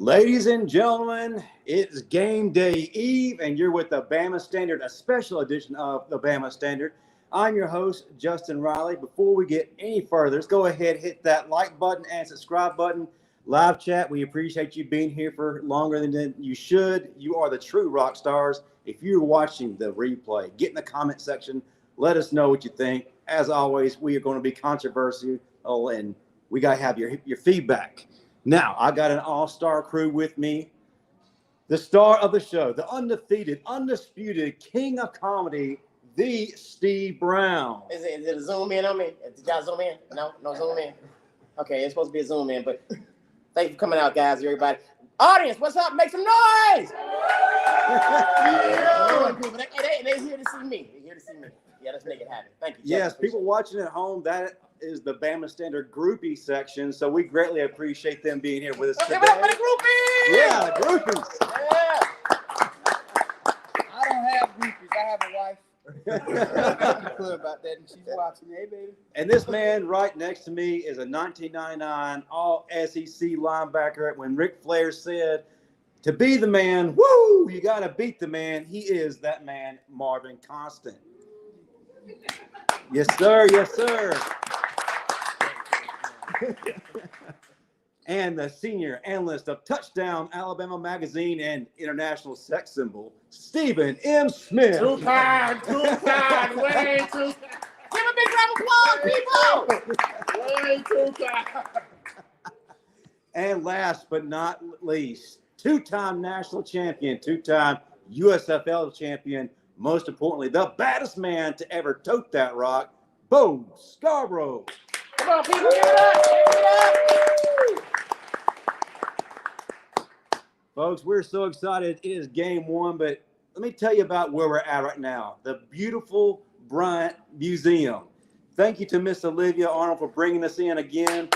Ladies and gentlemen, it's game day eve, and you're with the Bama Standard, a special edition of the Bama Standard. I'm your host, Justin Riley. Before we get any further, let's go ahead, hit that like button and subscribe button. Live chat, we appreciate you being here for longer than you should. You are the true rock stars. If you're watching the replay, get in the comment section. Let us know what you think. As always, we are going to be controversial, and we got to have your feedback. Now, I got an all-star crew with me. The star of the show, the undefeated, undisputed king of comedy, the Steve Brown. Is it a zoom in on me? Did y'all zoom in? No zoom in. Okay, it's supposed to be a zoom in, but thank you for coming out, guys, everybody. Audience, what's up? Make some noise! Yeah. They're here to see me. They're here to see me. Yeah, let's make it happen. Thank you. Yes, people watching at home, that is the Bama Standard groupie section, so we greatly appreciate them being here with us today. Give it up for the groupies! Yeah, the groupies. Yeah. I don't have groupies. I have a wife. I'm clear about that, and she's watching. Hey, baby. And this man right next to me is a 1999 All-SEC linebacker. When Ric Flair said, to be the man, woo, you got to beat the man. He is that man, Marvin Constant. Yes, sir. Yes, sir. And the senior analyst of Touchdown Alabama Magazine and international sex symbol, Stephen M. Smith. Too kind, way too kind. Give a big round of applause, people. Way too kind. And last but not least, two-time national champion, two-time USFL champion, most importantly, the baddest man to ever tote that rock, Bo Scarborough. Come on, people, give it up. Give it up. Folks, we're so excited. It is game one, but let me tell you about where we're at right now. The beautiful Bryant Museum. Thank you to Miss Olivia Arnold for bringing us in again.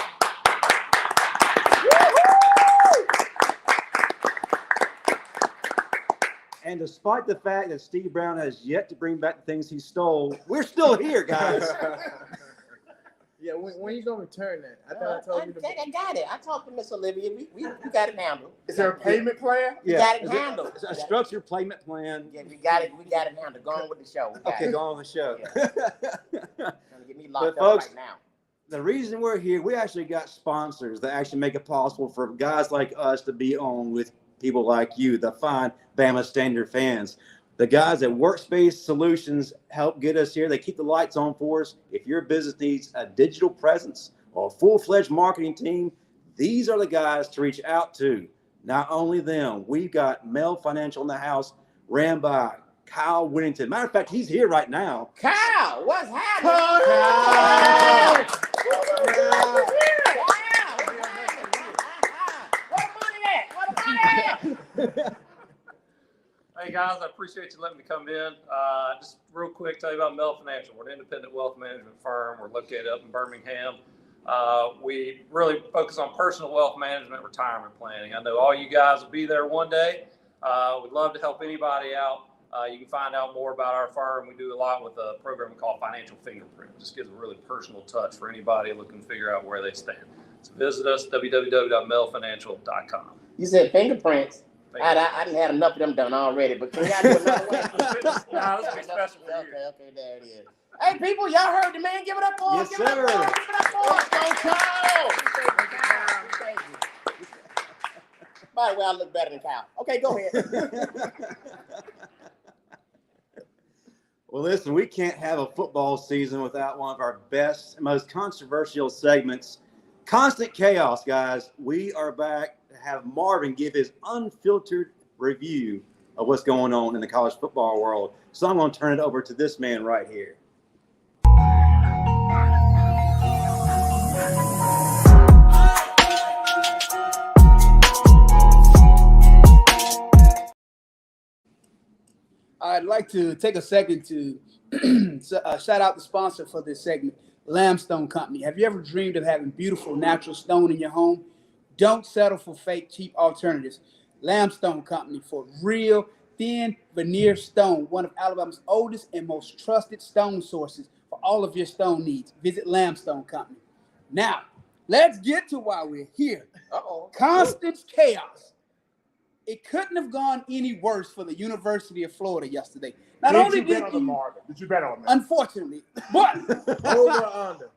And despite the fact that Steve Brown has yet to bring back the things he stole, we're still here, guys. Yeah, when you gonna return that? I thought I told you. I got it. I talked to Miss Olivia. We got it handled. Is there a payment plan? We got it handled. It's a structured payment plan. Yeah, we got it handled. Go on with the show. Okay, go on with the show. Yeah. Trying to get me locked But up folks, right now. The reason we're here, we actually got sponsors that actually make it possible for guys like us to be on with people like you, the fine Bama Standard fans. The guys at Workspace Solutions help get us here. They keep the lights on for us. If your business needs a digital presence or a full-fledged marketing team, these are the guys to reach out to. Not only them, we've got Mel Financial in the house, ran by Kyle Whittington. Matter of fact, he's here right now. Kyle, what's happening? Kyle! Hey guys, I appreciate you letting me come in. Just real quick, tell you about Mel Financial. We're an independent wealth management firm. We're located up in Birmingham. We really focus on personal wealth management, retirement planning. I know all you guys will be there one day. We'd love to help anybody out. You can find out more about our firm. We do a lot with a program we call Financial Fingerprint. It just gives a really personal touch for anybody looking to figure out where they stand. So visit us, www.melfinancial.com. You said fingerprints. I didn't have enough of them done already, but can y'all do another one? No, this will be special for you. Okay, there it is. Hey, people, y'all heard the man. Give it up for him. Yes, Give it up for him. Give it up for him. Don't Kyle. Thank you. By the way, I look better than Kyle. Okay, go ahead. Well, listen, we can't have a football season without one of our best, most controversial segments. Constant Chaos, guys. We are back to have Marvin give his unfiltered review of what's going on in the college football world. So I'm going to turn it over to this man right here. I'd like to take a second to shout out the sponsor for this segment, Limestone Company. Have you ever dreamed of having beautiful natural stone in your home? Don't settle for fake, cheap alternatives. Limestone Company for real, thin veneer stone, one of Alabama's oldest and most trusted stone sources for all of your stone needs. Visit Limestone Company. Now, let's get to why we're here. Uh-oh. Constant Chaos. it couldn't have gone any worse for the University of Florida yesterday. Not Did only you bet on the Marvin? Did you bet on that? Unfortunately, but Over or under?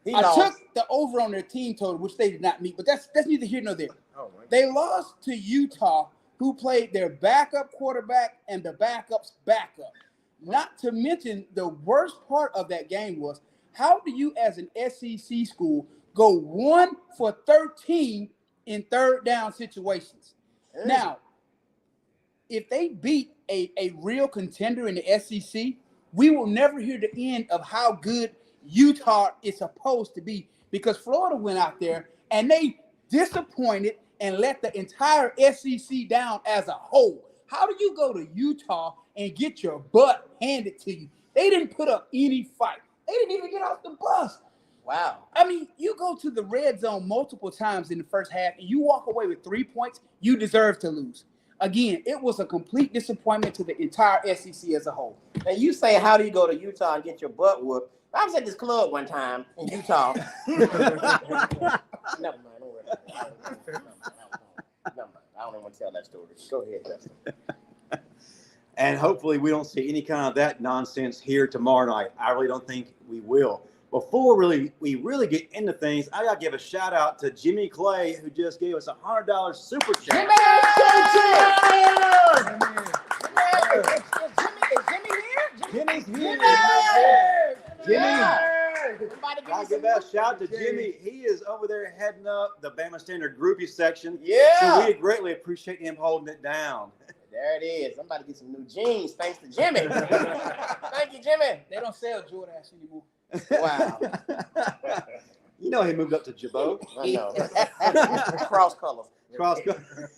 I took the over on their team total, which they did not meet. But that's neither here nor there. Oh, they lost to Utah, who played their backup quarterback and the backup's backup. Not to mention the worst part of that game was, how do you as an SEC school go 1 for 13 in third down situations? Now, if they beat a real contender in the SEC, we will never hear the end of how good Utah is supposed to be, because Florida went out there and they disappointed and let the entire SEC down as a whole. How do you go to Utah and get your butt handed to you? They didn't put up any fight. They didn't even get off the bus. Wow. I mean, you go to the red zone multiple times in the first half and you walk away with 3 points, you deserve to lose. Again, it was a complete disappointment to the entire SEC as a whole. And you say, how do you go to Utah and get your butt whooped? I was at this club one time in Utah. Never mind. Don't worry. Never mind. I don't even want to tell that story. Go ahead, Justin. And hopefully we don't see any kind of that nonsense here tomorrow night. I really don't think we will. Before we really get into things, I got to give a shout out to Jimmy Clay, who just gave us a $100 super chat. Jimmy's here. Jimmy. I'll give that shout out to Jimmy. He is over there heading up the Bama Standard groupie section. Yeah. So we greatly appreciate him holding it down. There it is. I'm about to get some new jeans thanks to Jimmy. Thank you, Jimmy. They don't sell Jordan anymore. Wow. You know he moved up to Jabot. I know. Cross colors. Cross colors.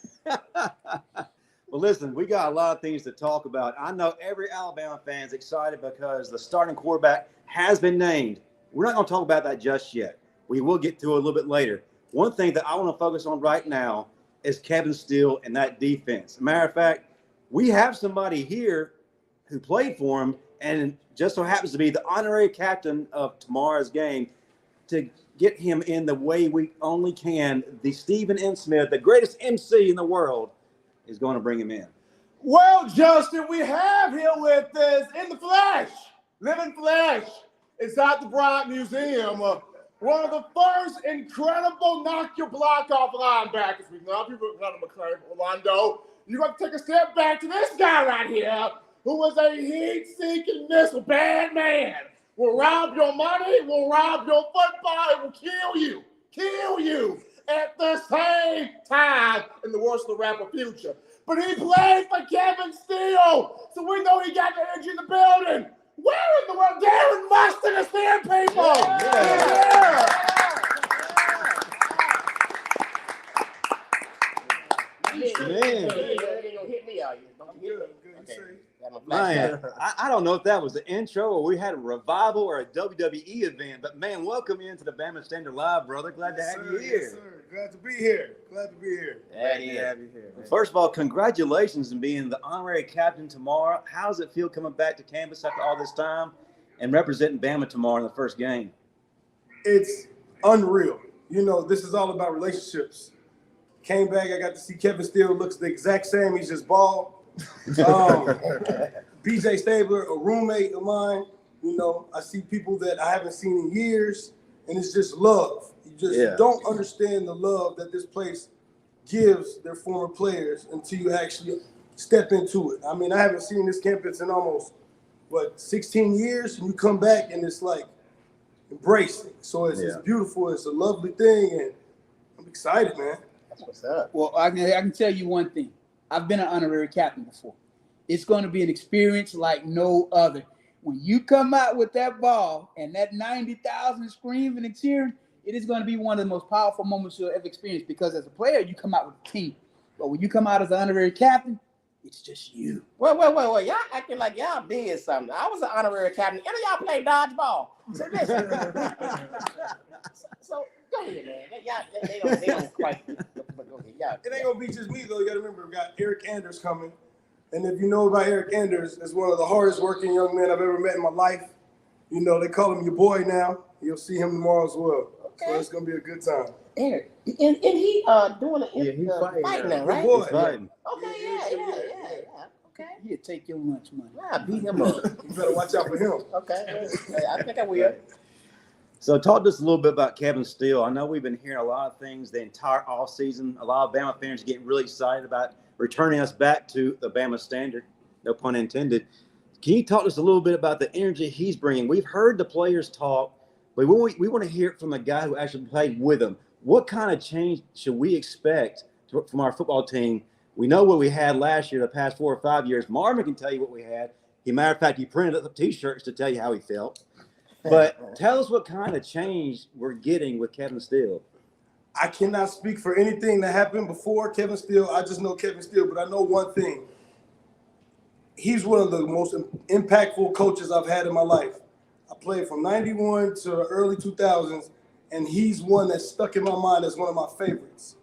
Well, listen, we got a lot of things to talk about. I know every Alabama fan is excited because the starting quarterback has been named. We're not going to talk about that just yet. We will get to it a little bit later. One thing that I want to focus on right now is Kevin Steele and that defense. Matter of fact, we have somebody here who played for him and just so happens to be the honorary captain of tomorrow's game. To get him in the way we only can, the Stephen N. Smith, the greatest MC in the world, is going to bring him in. Well, Justin, we have here with us in the flesh, living flesh, inside the Bryant Museum, one of the first incredible knock your block off linebackers. We love you, McClain, Orlando. You got to take a step back to this guy right here, who was a heat-seeking missile, bad man. Will rob your money, will rob your football, it will kill you at the same time in the worst of the rapper future. But he played for Kevin Steele, so we know he got the energy in the building. Where in the world? Darren Mustard is there, people. Yeah. Man, I don't know if that was the intro or we had a revival or a WWE event, but man, welcome into the Bama Standard Live, brother. Glad to have you here. Yes, sir. Glad to be here. Glad to be here. Glad to have you here. First of all, congratulations on being the honorary captain tomorrow. How does it feel coming back to campus after all this time and representing Bama tomorrow in the first game? It's unreal. You know, this is all about relationships. Came back, I got to see Kevin Steele, looks the exact same. He's just bald. BJ Stabler, a roommate of mine. You know, I see people that I haven't seen in years, and it's just love. You just don't understand the love that this place gives their former players until you actually step into it. I mean, I haven't seen this campus in almost, 16 years, and you come back and it's like, embrace it. So it's beautiful. It's a lovely thing, and I'm excited, man. That's what's up. Well, I can tell you one thing. I've been an honorary captain before. It's going to be an experience like no other. When you come out with that ball and that 90,000 screaming and cheering, it is going to be one of the most powerful moments you'll ever experience, because as a player, you come out with a team. But when you come out as an honorary captain, it's just you. Wait. Y'all acting like y'all did something. I was an honorary captain. Any of y'all play dodgeball? So listen. So go ahead, man. They don't quite. But go ahead. It ain't gonna be just me though. You gotta remember, we got Eric Anders coming, and if you know about Eric Anders, it's one of the hardest working young men I've ever met in my life. You know, they call him your boy now. You'll see him tomorrow as well. So it's gonna be a good time. Eric, and he doing he's fighting now, Good right? boy. He's fighting. Okay, yeah. Okay. He'll take your lunch money. Yeah, beat him up. You better watch out for him. Okay, I think I will. So talk to us a little bit about Kevin Steele. I know we've been hearing a lot of things the entire offseason. A lot of Bama fans are getting really excited about returning us back to the Bama standard, no pun intended. Can you talk to us a little bit about the energy he's bringing? We've heard the players talk, but we want to hear it from the guy who actually played with them. What kind of change should we expect from our football team? We know what we had last year, the past 4 or 5 years. Marvin can tell you what we had. Matter of fact, he printed up T-shirts to tell you how he felt. But tell us what kind of change we're getting with Kevin Steele. I cannot speak for anything that happened before Kevin Steele. I just know Kevin Steele, but I know one thing. He's one of the most impactful coaches I've had in my life. I played from 91 to the early 2000s, and he's one that's stuck in my mind as one of my favorites.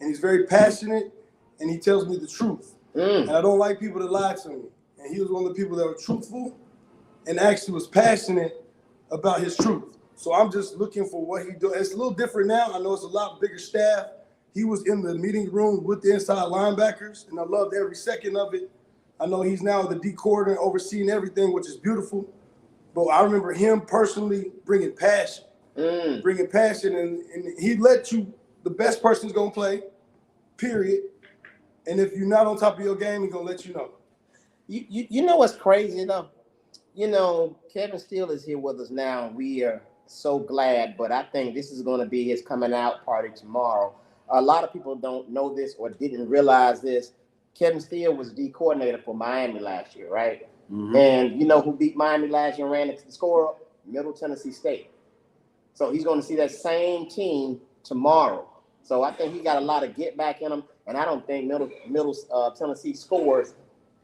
And he's very passionate, and he tells me the truth. And I don't like people to lie to me. And he was one of the people that were truthful and actually was passionate about his truth. So I'm just looking for what he does. It's a little different now. I know it's a lot bigger staff. He was in the meeting room with the inside linebackers, and I loved every second of it. I know he's now the D coordinator overseeing everything, which is beautiful. But I remember him personally bringing passion, and he let you, the best person's going to play, period. And if you're not on top of your game, he's going to let you know. You know what's crazy, though? You know, Kevin Steele is here with us now. We are so glad, but I think this is going to be his coming out party tomorrow. A lot of people don't know this or didn't realize this. Kevin Steele was D coordinator for Miami last year, right? Mm-hmm. And you know who beat Miami last year and ran the score? Middle Tennessee State. So he's going to see that same team tomorrow. So I think he got a lot of get back in him, and I don't think Middle Tennessee scores,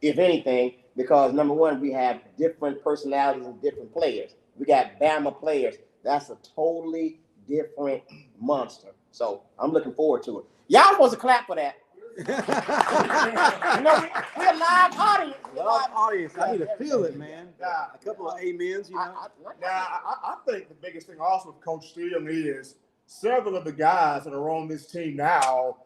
if anything, because number one, we have different personalities and different players. We got Bama players. That's a totally different monster. So I'm looking forward to it. Y'all supposed to clap for that. You know, we're a live audience. Live audience. I need to feel it, man. A couple of amens, you know. I think the biggest thing also with Coach Steele is several of the guys that are on this team now,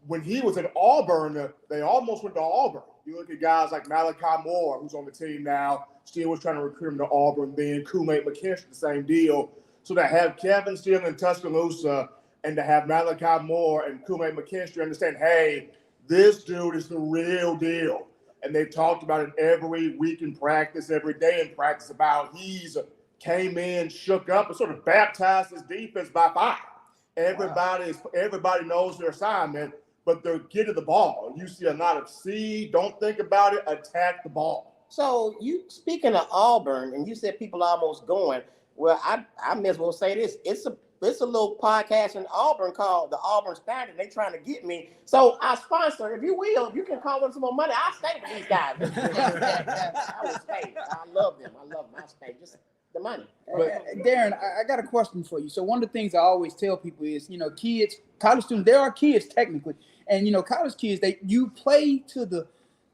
when he was at Auburn, they almost went to Auburn. You look at guys like Malachi Moore, who's on the team now. Steele was trying to recruit him to Auburn, then Kool-Aid McKinstry, the same deal. So to have Kevin Steele in Tuscaloosa and to have Malachi Moore and Kool-Aid McKinstry understand, hey, this dude is the real deal. And they've talked about it every week in practice, every day in practice, about he's came in, shook up, and sort of baptized his defense by fire. Everybody knows their assignment, but they're getting the ball. You see a lot of don't think about it, attack the ball. So you speaking of Auburn, and you said people are almost going. Well, I may as well say this. It's a little podcast in Auburn called the Auburn Standard. They trying to get me. So our sponsor, if you will, if you can call them some more money, I'll stay with these guys. I will stay. I love them. I'll stay. Just the money. But Darren, I got a question for you. So one of the things I always tell people is, you know, kids, college students, there are kids technically, and you know, college kids, you play to the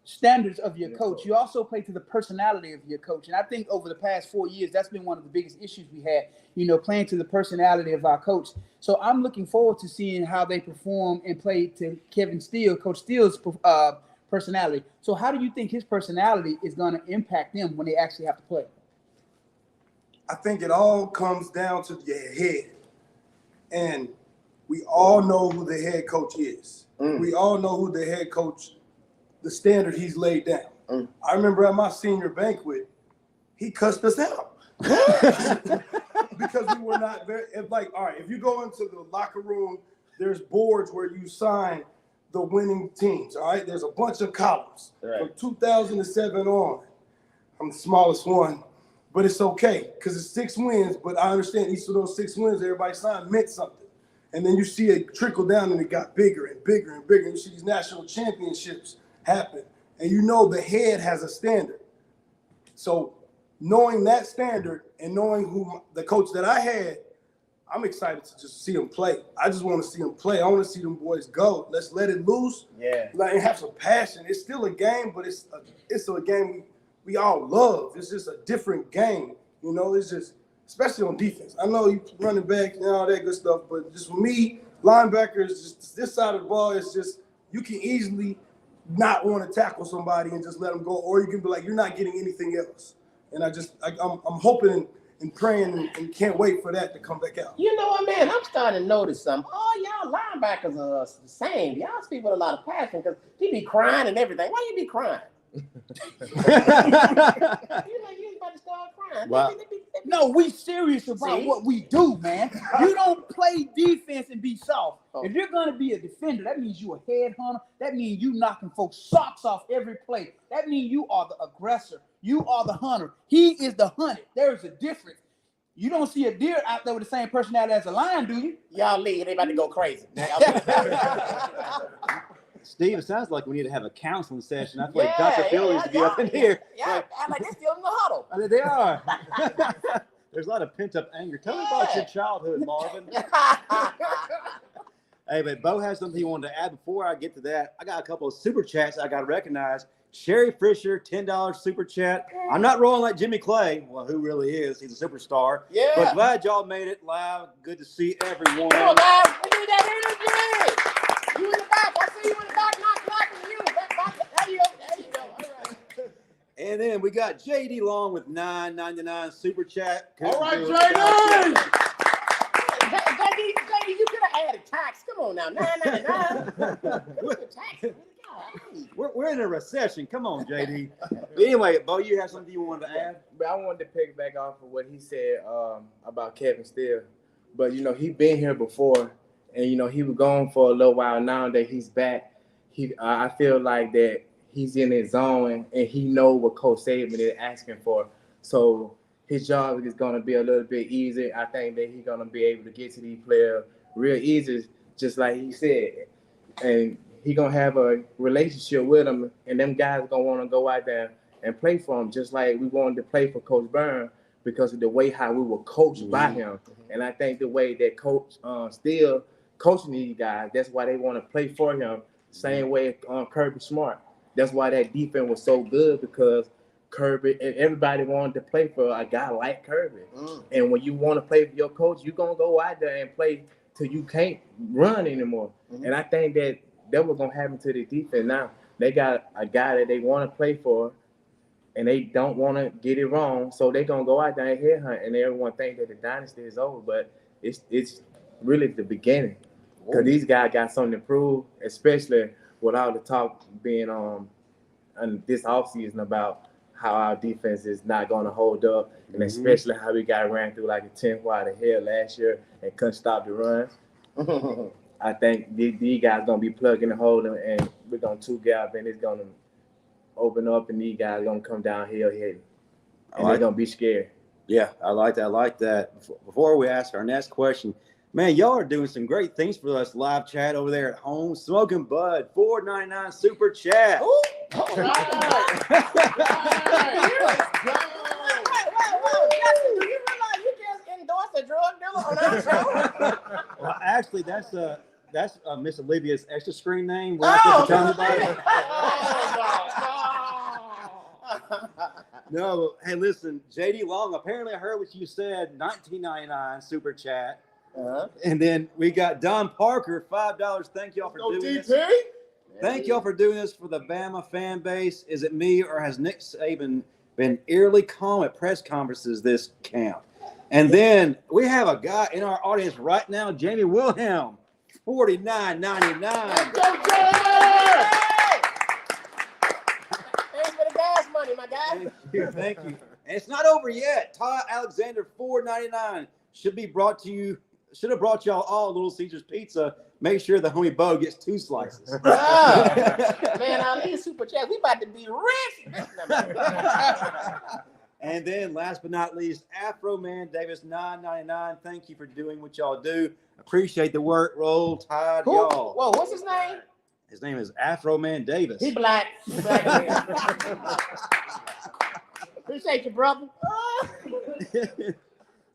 standards of your coach. You also play to the personality of your coach. And I think over the past 4 years, that's been one of the biggest issues we had, you know, playing to the personality of our coach. So I'm looking forward to seeing how they perform and play to Kevin Steele, Coach Steele's personality. So how do you think his personality is going to impact them when they actually have to play? I think it all comes down to your head. And we all know who the head coach is. We all know who the head coach, the standard he's laid down. I remember at my senior banquet, he cussed us out. Because we were not very, like, all right, if you go into the locker room, there's boards where you sign the winning teams, all right? There's a bunch of columns. Right. From 2007 on, I'm the smallest one, but it's okay because it's 6 wins, but I understand each of those 6 wins everybody signed meant something. And then you see it trickle down and it got bigger and bigger and bigger. And you see these national championships happen. And you know the head has a standard. So knowing that standard and knowing who the coach that I had, I'm excited to just see him play. I just want to see him play. I want to see them boys go. Let's let it loose. Yeah. Like, have some passion. It's still a game, but it's a game we all love. It's just a different game. You know, it's just especially on defense. I know you running back and all that good stuff, but just for me, linebackers, just this side of the ball is just you can easily not want to tackle somebody and just let them go, or you can be like, you're not getting anything else. And I'm hoping and praying and can't wait for that to come back out. You know what, man? I'm starting to notice something. All y'all linebackers are the same. Y'all speak with a lot of passion because he be crying and everything. Why you be crying? You about to start crying. Wow. No, we serious about what we do, man. You don't play defense and be soft. Oh. If you're gonna be a defender, that means you a headhunter. That means you knocking folks' socks off every play. That means you are the aggressor. You are the hunter. He is the hunted. There is a difference. You don't see a deer out there with the same personality as a lion, do you? Y'all leave. They about to go crazy. Steve, it sounds like we need to have a counseling session. I feel like Dr. Phil needs to be up in here. Yeah, like they're still in the huddle. I mean, they are. There's a lot of pent-up anger. Tell me about your childhood, Marvin. Hey, but Bo has something he wanted to add. Before I get to that, I got a couple of super chats I got to recognize. Sherry Fisher, $10 super chat. I'm not rolling like Jimmy Clay. Well, who really is? He's a superstar. Yeah. But glad y'all made it live. Good to see everyone. Come on, guys. We need that energy. You in the back. I see you in the back, not clapping you. There you go. All right. And then we got JD Long with $9.99 super chat. All right, JD. JD, you could have added tax. Come on now, $9.99. We're in a recession. Come on, JD. But anyway, Bo, you have something you wanted to add? But I wanted to pick back off of what he said about Kevin Steele. But, he been here before, and, he was gone for a little while. Now that he's back, I feel like that he's in his zone, and he know what Coach Saban is asking for. So his job is going to be a little bit easier. I think that he's going to be able to get to these players real easy, just like he said. And he going to have a relationship with them, and them guys going to want to go out there and play for him, just like we wanted to play for Coach Byrne because of the way how we were coached by him. And I think the way that Coach Steele coaching these guys, that's why they want to play for him, same way Kirby Smart. That's why that defense was so good, because Kirby and everybody wanted to play for a guy like Kirby. And when you want to play for your coach, you're going to go out there and play till you can't run anymore. And I think that was going to happen to the defense. Now, they got a guy that they want to play for, and they don't want to get it wrong, so they're going to go out there and headhunt, and everyone think that the dynasty is over, but it's really the beginning, because these guys got something to prove, especially with all the talk being on this offseason about how our defense is not going to hold up, and especially how we got ran through like a 10 wide ahead last year and couldn't stop the run. I think these guys going to be plugging and holding, and we're going to two-gap, and it's going to open up, and these guys are going to come downhill hitting. And they're going to be scared. Yeah, I like that. Before we ask our next question, man, y'all are doing some great things for us live chat over there at home. Smoking Bud, $4.99 super chat. Ooh. All right. Justin, do you realize you just endorsed a drug dealer on our show? Well, actually, that's Miss Olivia's extra screen name. No, hey, listen, JD Long, apparently I heard what you said, $19.99 super chat. And then we got Don Parker, $5. Thank y'all for doing this. Thank y'all for doing this for the Bama fan base. Is it me, or has Nick Saban been eerily calm at press conferences this camp? And then we have a guy in our audience right now, Jamie Wilhelm, $49.99. Thanks for the gas money, my guy. Thank you. And it's not over yet. Todd Alexander, $4.99. Should have brought y'all all Little Caesars pizza. Make sure the homie Bo gets 2 slices. Man, all these super chats, we about to be rich. And then last but not least, Afro Man Davis, $9.99. Thank you for doing what y'all do. Appreciate the work. Roll Tide, y'all. Whoa, what's his name? His name is Afro Man Davis. He black. Man. Appreciate you, brother.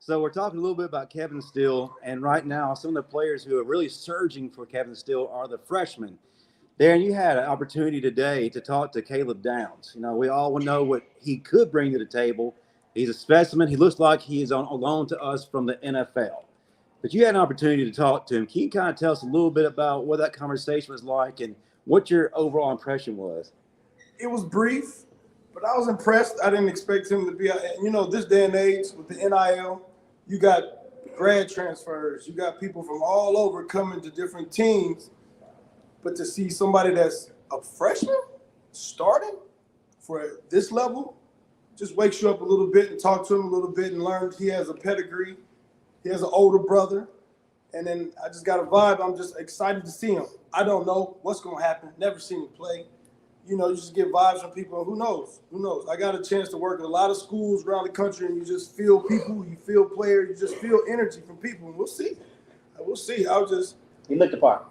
So we're talking a little bit about Kevin Steele, and right now some of the players who are really surging for Kevin Steele are the freshmen. Darren, you had an opportunity today to talk to Caleb Downs. We all know what he could bring to the table, He's a specimen. He looks like he is on loan to us from the NFL. But you had an opportunity to talk to him. Can you kind of tell us a little bit about what that conversation was like and what your overall impression was? It was brief, but I was impressed. I didn't expect him to be, this day and age with the NIL, you got grad transfers, you got people from all over coming to different teams. But to see somebody that's a freshman starting for this level just wakes you up a little bit and talk to him a little bit and learn he has a pedigree. He has an older brother. And then I just got a vibe. I'm just excited to see him. I don't know what's going to happen. Never seen him play. You just get vibes from people. Who knows? Who knows? I got a chance to work at a lot of schools around the country, and you just feel people. You feel players. You just feel energy from people. And we'll see. We'll see. He looked the part.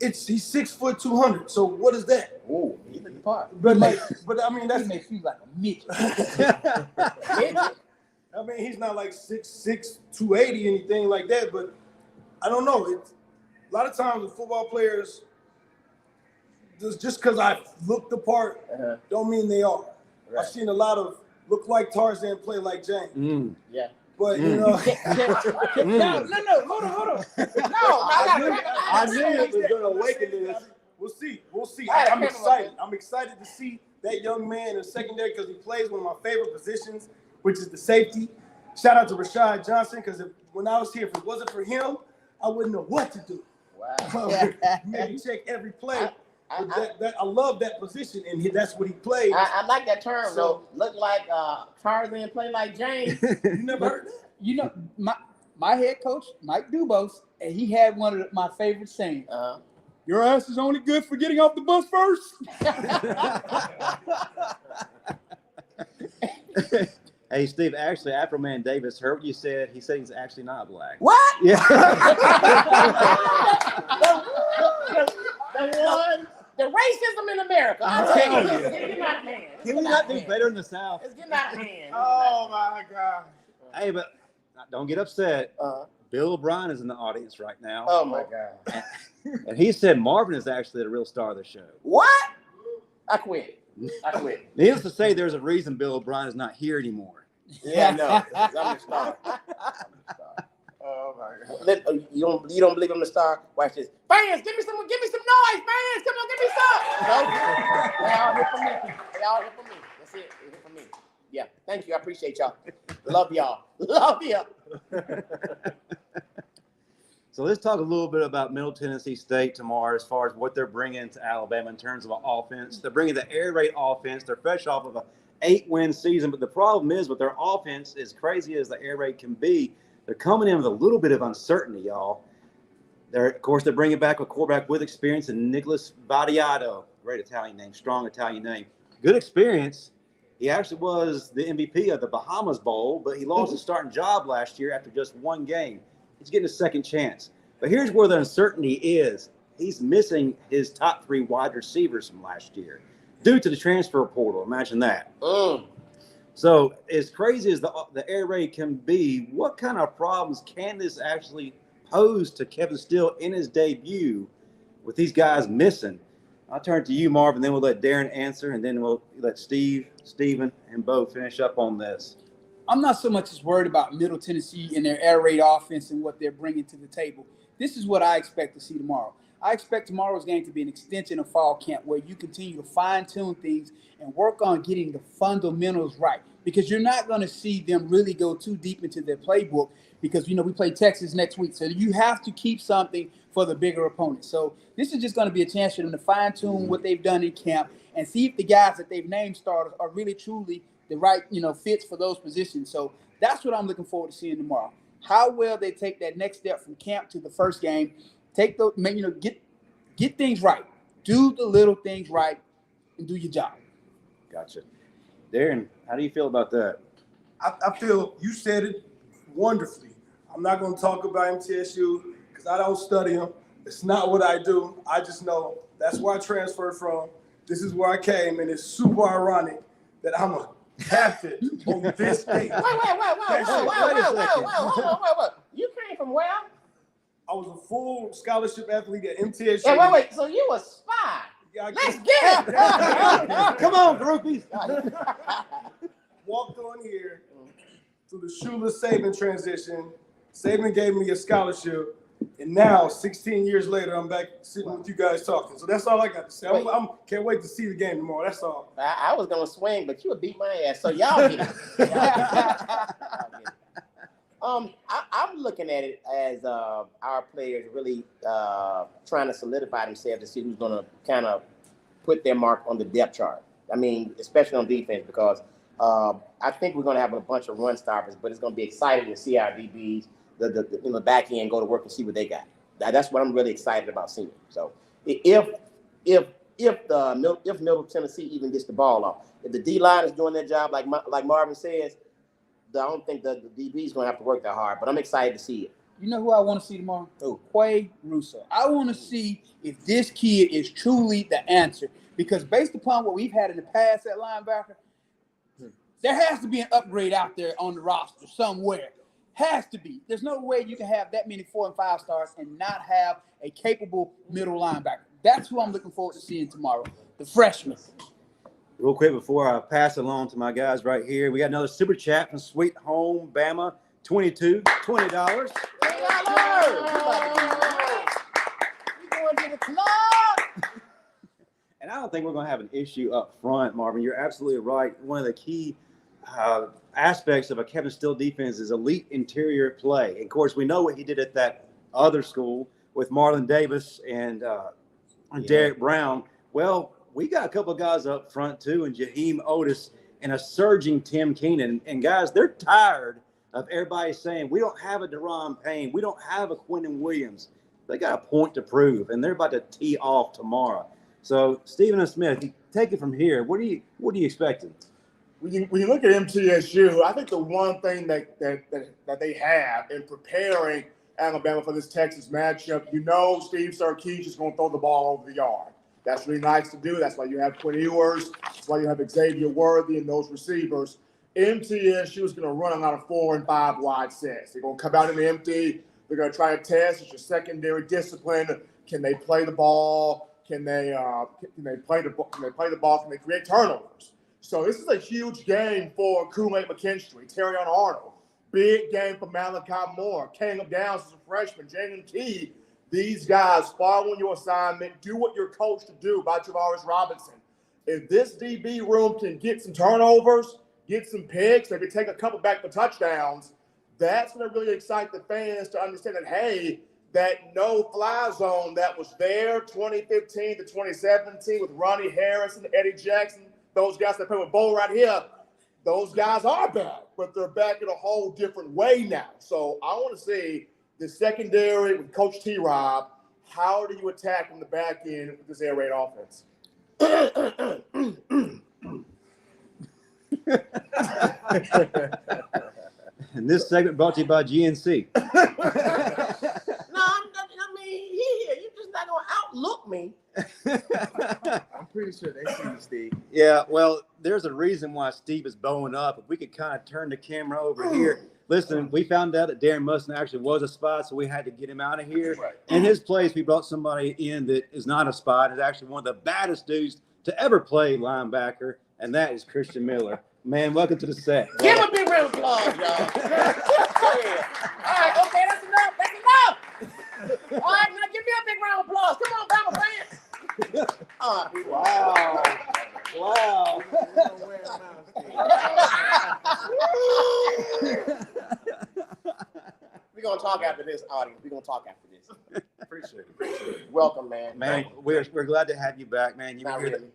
He's 6 foot 200. So what is that? Ooh, he looked the part. But I mean that's He makes you like a midget. I mean he's not like 6'6", 280 anything like that. But I don't know. A lot of times the football players, just because I look the part, don't mean they are. Right. I've seen a lot of look like Tarzan, play like James. Yeah. But no, hold on. No, I knew it was going to awaken this. We'll see. I'm excited. I'm excited to see that young man in secondary because he plays one of my favorite positions, which is the safety. Shout out to Rashad Johnson because when I was here, if it wasn't for him, I wouldn't know what to do. Wow. Maybe check every play. I love that position, and that's what he plays. I like that term, though. Look like Tarzan, play like James. You never heard that? My head coach, Mike Dubose, and he had one of my favorite sayings. Your ass is only good for getting off the bus first. Hey, Steve, actually, Afro-Man Davis heard what you said. He said he's actually not black. What? Yeah. The racism in America. I'm telling you. It's getting out of hand. Can we not do better in the South? It's getting out of hand. Oh, my God. Hey, but don't get upset. Bill O'Brien is in the audience right now. Oh, my God. And he said Marvin is actually the real star of the show. What? I quit. Needless to say, there's a reason Bill O'Brien is not here anymore. Yeah, no. I'm the star. Oh my God! You don't believe I'm the star? Watch this. Fans, give me some noise, fans. Come on, give me some. No, they all here for me. That's it. They're here for me. Yeah. Thank you. I appreciate y'all. Love y'all. Love you. So let's talk a little bit about Middle Tennessee State tomorrow as far as what they're bringing to Alabama in terms of an offense. They're bringing the air raid offense. They're fresh off of an 8-win season, but the problem is with their offense, as crazy as the air raid can be, they're coming in with a little bit of uncertainty, y'all. Of course, they're bringing back a quarterback with experience in Nicholas Vattiato. Great Italian name, strong Italian name. Good experience. He actually was the MVP of the Bahamas Bowl, but he lost his starting job last year after just one game. He's getting a second chance. But here's where the uncertainty is. He's missing his top 3 wide receivers from last year due to the transfer portal. Imagine that. So as crazy as the air raid can be, what kind of problems can this actually pose to Kevin Steele in his debut with these guys missing? I'll turn to you, Marvin, then we'll let Darren answer, and then we'll let Steven, and Bo finish up on this. I'm not so much as worried about Middle Tennessee and their air raid offense and what they're bringing to the table. This is what I expect to see tomorrow. I expect tomorrow's game to be an extension of fall camp where you continue to fine-tune things and work on getting the fundamentals right, because you're not going to see them really go too deep into their playbook because, we play Texas next week. So you have to keep something for the bigger opponent. So this is just going to be a chance for them to fine-tune what they've done in camp and see if the guys that they've named starters are really, truly the right, fits for those positions. So that's what I'm looking forward to seeing tomorrow. How well they take that next step from camp to the first game. Take those, get things right. Do the little things right and do your job. Gotcha. Darren, how do you feel about that? I feel you said it wonderfully. I'm not going to talk about MTSU because I don't study them. It's not what I do. I just know that's where I transferred from. This is where I came, and it's super ironic that I'm a captain on this day. Wait. You came from where? I was a full scholarship athlete at MTSU. Hey, wait. So you a spy? Yeah, Let's get it. Come on, groupies. walked on here through the shoeless Saban transition. Saban gave me a scholarship, and now 16 years later, I'm back sitting with you guys talking. So that's all I got to say. I can't wait to see the game tomorrow. That's all. I was gonna swing, but you would beat my ass. So y'all get it. Y'all get it. I'm looking at it as our players really trying to solidify themselves to see who's going to kind of put their mark on the depth chart. I mean, especially on defense, because I think we're going to have a bunch of run stoppers, but it's going to be exciting to see our DBs, the back end, go to work and see what they got. That's what I'm really excited about seeing. So if Middle Tennessee even gets the ball off, if the D line is doing their job like Marvin says, I don't think the DB is going to have to work that hard, but I'm excited to see it. You know who I want to see tomorrow? Who? Quay Russo. I want to see if this kid is truly the answer, because based upon what we've had in the past at linebacker, there has to be an upgrade out there on the roster somewhere. Has to be. There's no way you can have that many 4 and 5 stars and not have a capable middle linebacker. That's who I'm looking forward to seeing tomorrow, the freshman. Real quick before I pass it along to my guys right here, we got another super chat from Sweet Home Bama, $20. $20. We're going to the club. And I don't think we're going to have an issue up front, Marvin. You're absolutely right. One of the key aspects of a Kevin Steele defense is elite interior play. And of course, we know what he did at that other school with Marlon Davis and Derek Brown. Well, we got a couple of guys up front too, and Jaheim Oatis and a surging Tim Keenan. And guys, they're tired of everybody saying we don't have a Deron Payne, we don't have a Quentin Williams. They got a point to prove, and they're about to tee off tomorrow. So, Stephen and Smith, you take it from here. What are you expecting? When you look at MTSU, I think the one thing that they have in preparing Alabama for this Texas matchup, Steve Sarkisian is going to throw the ball over the yard. That's what he likes to do. That's why you have Quinn Ewers. That's why you have Xavier Worthy and those receivers. MTSU is going to run a lot of 4 and 5 wide sets. They're going to come out in the empty. They're going to try to test. It's your secondary discipline. Can they play the ball? Can they play the ball? Can they create turnovers? So this is a huge game for Kool-Aid McKinstry, Terrion Arnold. Big game for Malachi Moore, Caleb Downs as a freshman, Jaden Key. These guys following your assignment, do what you're coached to do by Javaris Robinson. If this DB room can get some turnovers, get some picks, maybe take a couple back for touchdowns, that's going to really excite the fans to understand that, hey, that no-fly zone that was there 2015 to 2017 with Ronnie Harris and Eddie Jackson, those guys that play with Bo right here, those guys are back, but they're back in a whole different way now. So I want to see the secondary with Coach T-Rob, how do you attack in the back end with this air raid offense? And this segment brought to you by GNC. You're just not going to outlook me. I'm pretty sure they see you, Steve. Yeah, well, there's a reason why Steve is bowing up. If we could kind of turn the camera over here. Listen, we found out that Darren Musson actually was a spot, so we had to get him out of here. Right. In his place, we brought somebody in that is not a spot. Is actually one of the baddest dudes to ever play linebacker, and that is Christian Miller. Man, welcome to the set. Give him a big round of applause, y'all. All right, okay, that's enough. All right, now give me a big round of applause. Come on, Bama fans. Wow. We're going to talk after this, audience. We're going to talk after this. Appreciate it. Welcome, man. Man, we're glad to have you back, man.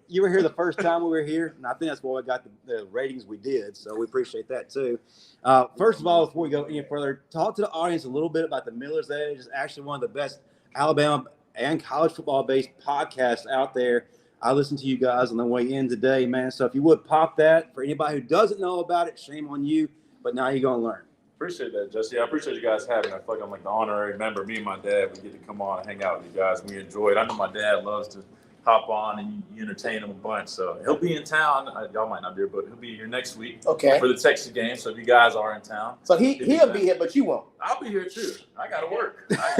You were here the first time we were here, and I think that's why we got the ratings we did, so we appreciate that too. First of all, before we go any further, talk to the audience a little bit about the Miller's Edge. It's actually one of the best Alabama and college football-based podcasts out there. I listened to you guys on the way in today, man, so if you would pop that. For anybody who doesn't know about it, shame on you, but now you're going to learn. Appreciate that, Jesse. I appreciate you guys having me. I feel like I'm like the honorary member. Me and my dad, we get to come on and hang out with you guys. We enjoy it. I know my dad loves to hop on and you entertain him a bunch. So he'll be in town. Y'all might not be here, but he'll be here next week for the Texas game. So if you guys are in town. So he'll be here, but you won't. I'll be here too. I got to work. I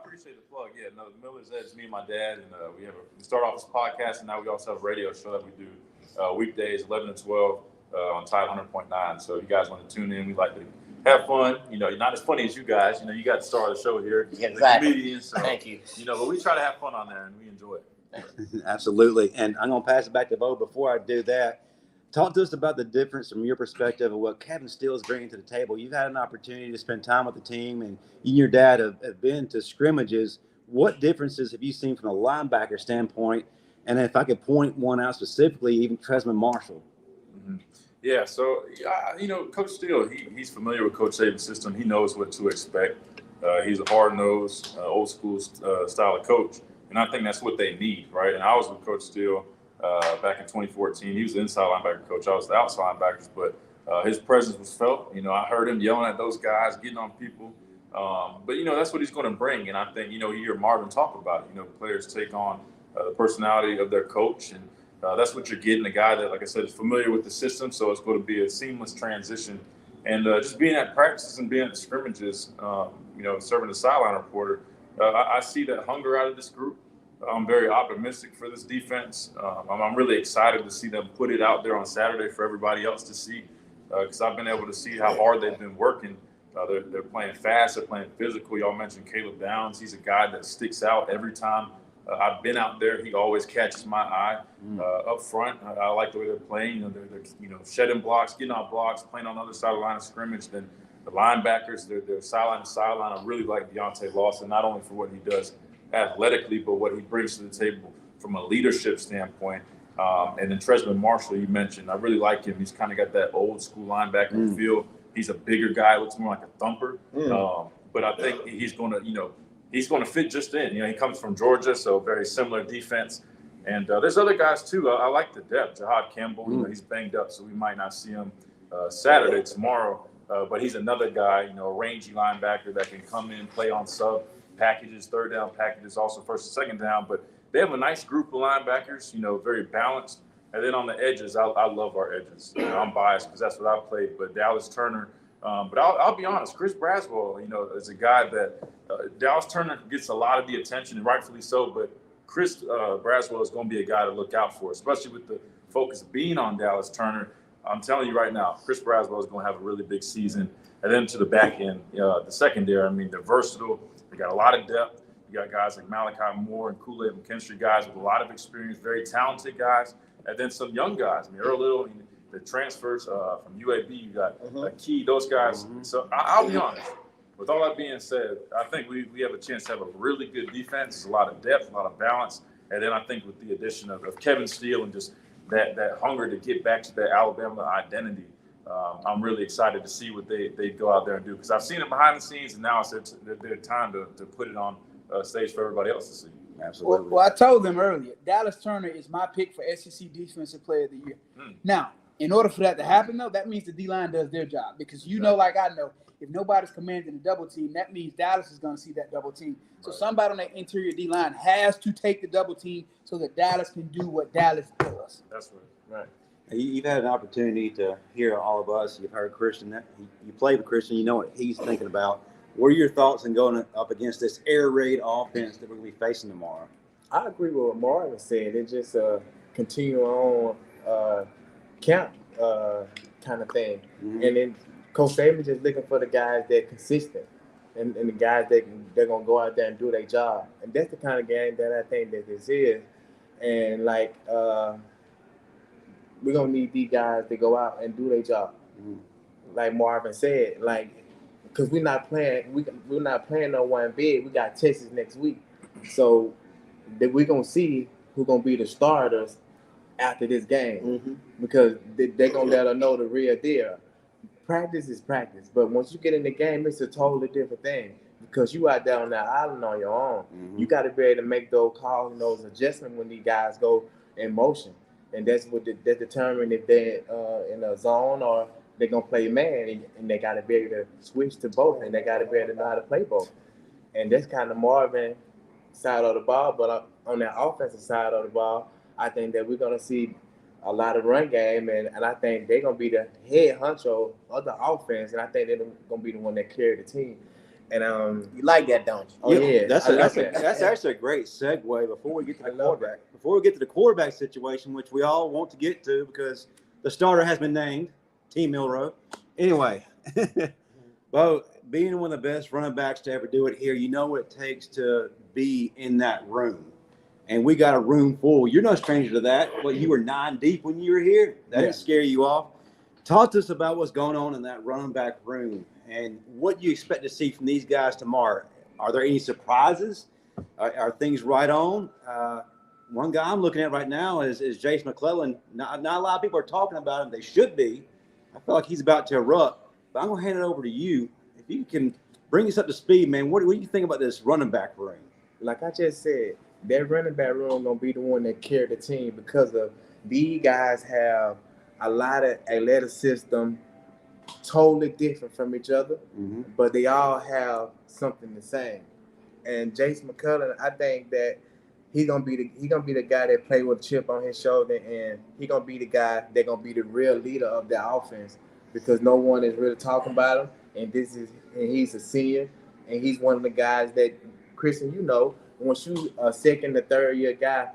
appreciate the plug. Yeah, no, the Miller's Edge, me and my dad. And we start off this podcast, and now we also have a radio show that we do weekdays 11 to 12 on Tide 100.9. So if you guys want to tune in, we like to have fun. Not as funny as you guys. You got to start the show here. Exactly. The comedians. So, Thank you. But we try to have fun on there, and we enjoy it. Absolutely. And I'm going to pass it back to Bo. Before I do that, talk to us about the difference from your perspective of what Kevin Steele is bringing to the table. You've had an opportunity to spend time with the team, and you and your dad have been to scrimmages. What differences have you seen from a linebacker standpoint? And if I could point one out specifically, even Tresman Marshall. Mm-hmm. Yeah, so, Coach Steele, he's familiar with Coach Saban's system. He knows what to expect. He's a hard-nosed, old-school style of coach, and I think that's what they need, right? And I was with Coach Steele back in 2014. He was the inside linebacker coach. I was the outside linebackers, but his presence was felt. I heard him yelling at those guys, getting on people. But that's what he's going to bring. And I think, you hear Marvin talk about it. Players take on the personality of their coach, and that's what you're getting, a guy that, like I said, is familiar with the system. So it's going to be a seamless transition. And just being at practices and being at scrimmages, serving as sideline reporter, I see that hunger out of this group. I'm very optimistic for this defense. I'm really excited to see them put it out there on Saturday for everybody else to see, because I've been able to see how hard they've been working. They're playing fast. They're playing physical. Y'all mentioned Caleb Downs. He's a guy that sticks out every time I've been out there. He always catches my eye up front. I like the way they're playing. They're shedding blocks, getting off blocks, playing on the other side of the line of scrimmage. Then the linebackers, they're sideline to sideline. I really like Deontay Lawson, not only for what he does athletically, but what he brings to the table from a leadership standpoint. And then Tresman Marshall, you mentioned, I really like him. He's kind of got that old school linebacker feel. He's a bigger guy, looks more like a thumper. But I think he's going to fit just in. He comes from Georgia, so very similar defense. And there's other guys too. I like the depth. Jahad Campbell, he's banged up, so we might not see him Saturday, tomorrow. But he's another guy, a rangy linebacker that can come in, play on sub packages, third down packages, also first and second down. But they have a nice group of linebackers, very balanced. And then on the edges, I love our edges. I'm biased because that's what I played. But Dallas Turner, but I'll be honest, Chris Braswell, is a guy that Dallas Turner gets a lot of the attention, and rightfully so. But Chris Braswell is going to be a guy to look out for, especially with the focus being on Dallas Turner. I'm telling you right now, Chris Braswell is going to have a really big season. And then to the back end, the secondary, they're versatile. They got a lot of depth. You got guys like Malachi Moore and Kool-Aid McKinstry, guys with a lot of experience, very talented guys. And then some young guys. Earl Little, the transfers from UAB, you got Key, those guys. So I'll be honest. With all that being said, I think we have a chance to have a really good defense. There's a lot of depth, a lot of balance. And then I think with the addition of Kevin Steele and just that hunger to get back to that Alabama identity, I'm really excited to see what they go out there and do. Because I've seen it behind the scenes, and now it's their time to put it on stage for everybody else to see. Absolutely. Well, I told them earlier, Dallas Turner is my pick for SEC Defensive Player of the Year. Now, in order for that to happen, though, that means the D-line does their job. Because like I know, if nobody's commanding a double team, that means Dallas is going to see that double team. So somebody on that interior D-line has to take the double team so that Dallas can do what Dallas does. That's right. You've had an opportunity to hear all of us. You've heard Christian. You played with Christian. You know what he's thinking about. What are your thoughts on going up against this air raid offense that we're going to be facing tomorrow? I agree with what Marvin said. It just continue on camp kind of thing. And then Coach Saban just looking for the guys that consistent and the guys that they're going to go out there and do their job. And that's the kind of game that I think that this is. And, we're going to need these guys to go out and do their job. Like Marvin said, because we're not playing no one big. We got Texas next week. So we're going to see who's going to be the starters after this game because they're going to let us know the real deal. Practice is practice, but once you get in the game, it's a totally different thing because you out there on that island on your own. You got to be able to make those calls and those adjustments when these guys go in motion, and that's what that determine if they're in a zone or they're gonna play man, and they got to be able to switch to both, and they got to be able to know how to play both, and that's kind of Marvin side of the ball. But on that offensive side of the ball, I think that we're gonna see a lot of run game, and I think they're going to be the head honcho of the offense, and I think they're going to be the one that carry the team. And You like that, don't you? oh yeah, that's I love that's that. actually a great segue before we get to I the love quarterback. Before we get to the quarterback situation, which we all want to get to because the starter has been named, Team Milrow. Anyway, Bo, being one of the best running backs to ever do it here, you know what it takes to be in that room. And we got a room full. You're no stranger to that. Well, you were 9 deep when you were here. That didn't scare you off. Talk to us about what's going on in that running back room and what you expect to see from these guys tomorrow. Are there any surprises? Are things right on? One guy I'm looking at right now is Jace McClellan. Not a lot of people are talking about him. They should be. I feel like he's about to erupt. But I'm going to hand it over to you. If you can bring us up to speed, man, what do you think about this running back room? Like I just said, that running back room gonna be the one that carry the team because of these guys have a lot of athleticism, totally different from each other, but they all have something the same. And Jason McCullough, I think that he gonna be the guy that play with a chip on his shoulder, and he gonna be the guy that gonna be the real leader of the offense because no one is really talking about him. And he's a senior, and he's one of the guys that Christian, once you a second or third year guy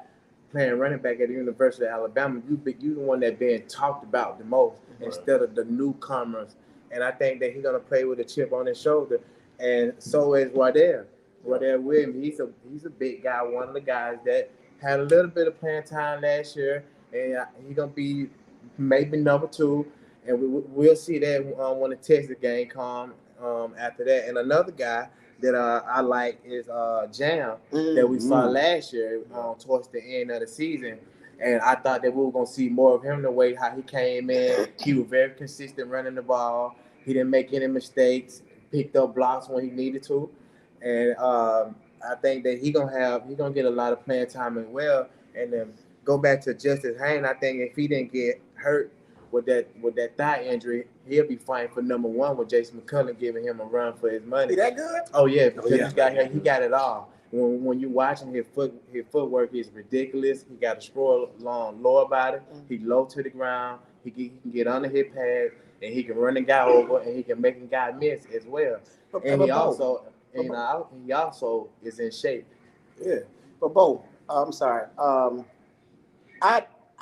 playing running back at the University of Alabama, you the one that being talked about the most instead of the newcomers. And I think that he's gonna play with a chip on his shoulder, and so is Waddell. Waddell Williams, he's a big guy, one of the guys that had a little bit of playing time last year, and he's gonna be maybe number 2, and we'll see that when the Texas game comes after that. And another guy that I like is Jam that we saw last year towards the end of the season. And I thought that we were going to see more of him the way how he came in. He was very consistent running the ball. He didn't make any mistakes, picked up blocks when he needed to. And I think that he's gonna get a lot of playing time as well. And then go back to Justice Haynes, I think if he didn't get hurt with that thigh injury, he'll be fighting for number 1 with Jason McCullough giving him a run for his money. Is that good? Oh yeah, because he got it all. When you watch him, his footwork is ridiculous. He got a long lower body. He low to the ground. He can get under his pad, and he can run the guy over, and he can make a guy miss as well. And he also is in shape. Yeah. But Bo, I'm sorry.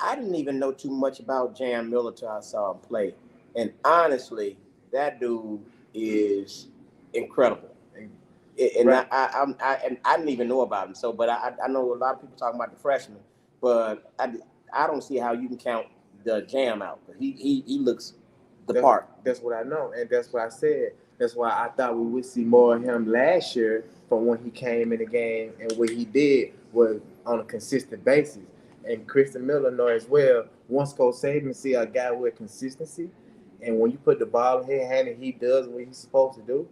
I didn't even know too much about Jam Miller till I saw him play, and honestly, that dude is incredible. And right. I didn't even know about him. So, but I know a lot of people talking about the freshman, but I don't see how you can count the Jam out. But he looks the part. That's what I know, and that's what I said. That's why I thought we would see more of him last year from when he came in the game, and what he did was on a consistent basis. And Christian Miller knows as well, once Coach Saban see a guy with consistency, and when you put the ball in his hand and he does what he's supposed to do,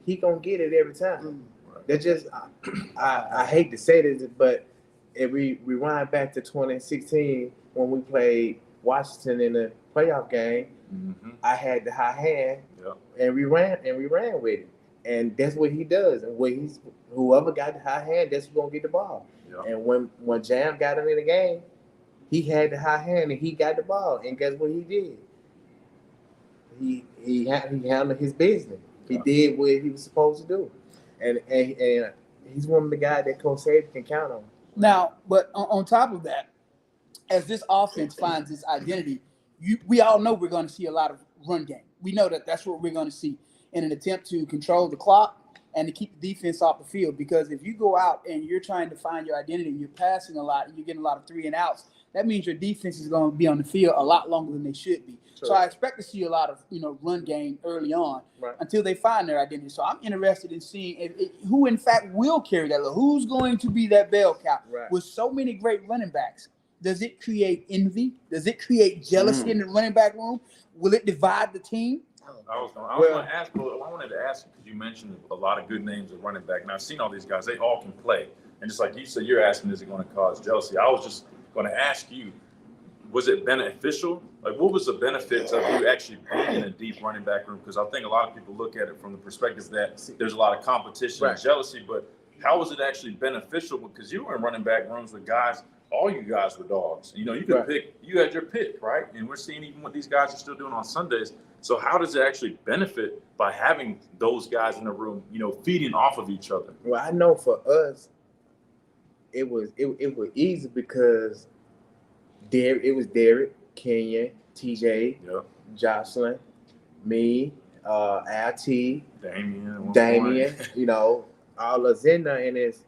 he gonna get it every time. They're just, I hate to say this, but if we rewind back to 2016 when we played Washington in the playoff game, I had the high hand, and we ran with it, and that's what he does. And whoever got the high hand, that's who's gonna get the ball. And when Jam got him in the game, he had the high hand and he got the ball. And guess what he did? He handled his business. He did what he was supposed to do. And he's one of the guys that Coach Saban can count on. Now, but on top of that, as this offense finds its identity, we all know we're going to see a lot of run game. We know that that's what we're going to see in an attempt to control the clock and to keep the defense off the field. Because if you go out and you're trying to find your identity and you're passing a lot and you're getting a lot of 3 and outs, that means your defense is going to be on the field a lot longer than they should be. Sure. So I expect to see a lot of run game early on until they find their identity. So I'm interested in seeing who in fact will carry that. Who's going to be that bell cow? With so many great running backs, does it create envy? Does it create jealousy in the running back room? Will it divide the team? I wanted to ask because you mentioned a lot of good names of running back, and I've seen all these guys. They all can play, and just like you said, you're asking, is it going to cause jealousy? I was just going to ask you, was it beneficial? Like, what was the benefits of you actually being in a deep running back room? Because I think a lot of people look at it from the perspective that there's a lot of competition and jealousy, but how was it actually beneficial? Because you were in running back rooms with guys. All you guys were dogs. You could pick. You had your pick, right? And we're seeing even what these guys are still doing on Sundays. So how does it actually benefit by having those guys in the room, feeding off of each other? Well, I know for us, it was easy because it was Derek, Kenyon, TJ, Jocelyn, me, LT, Damian, all us in there, and it's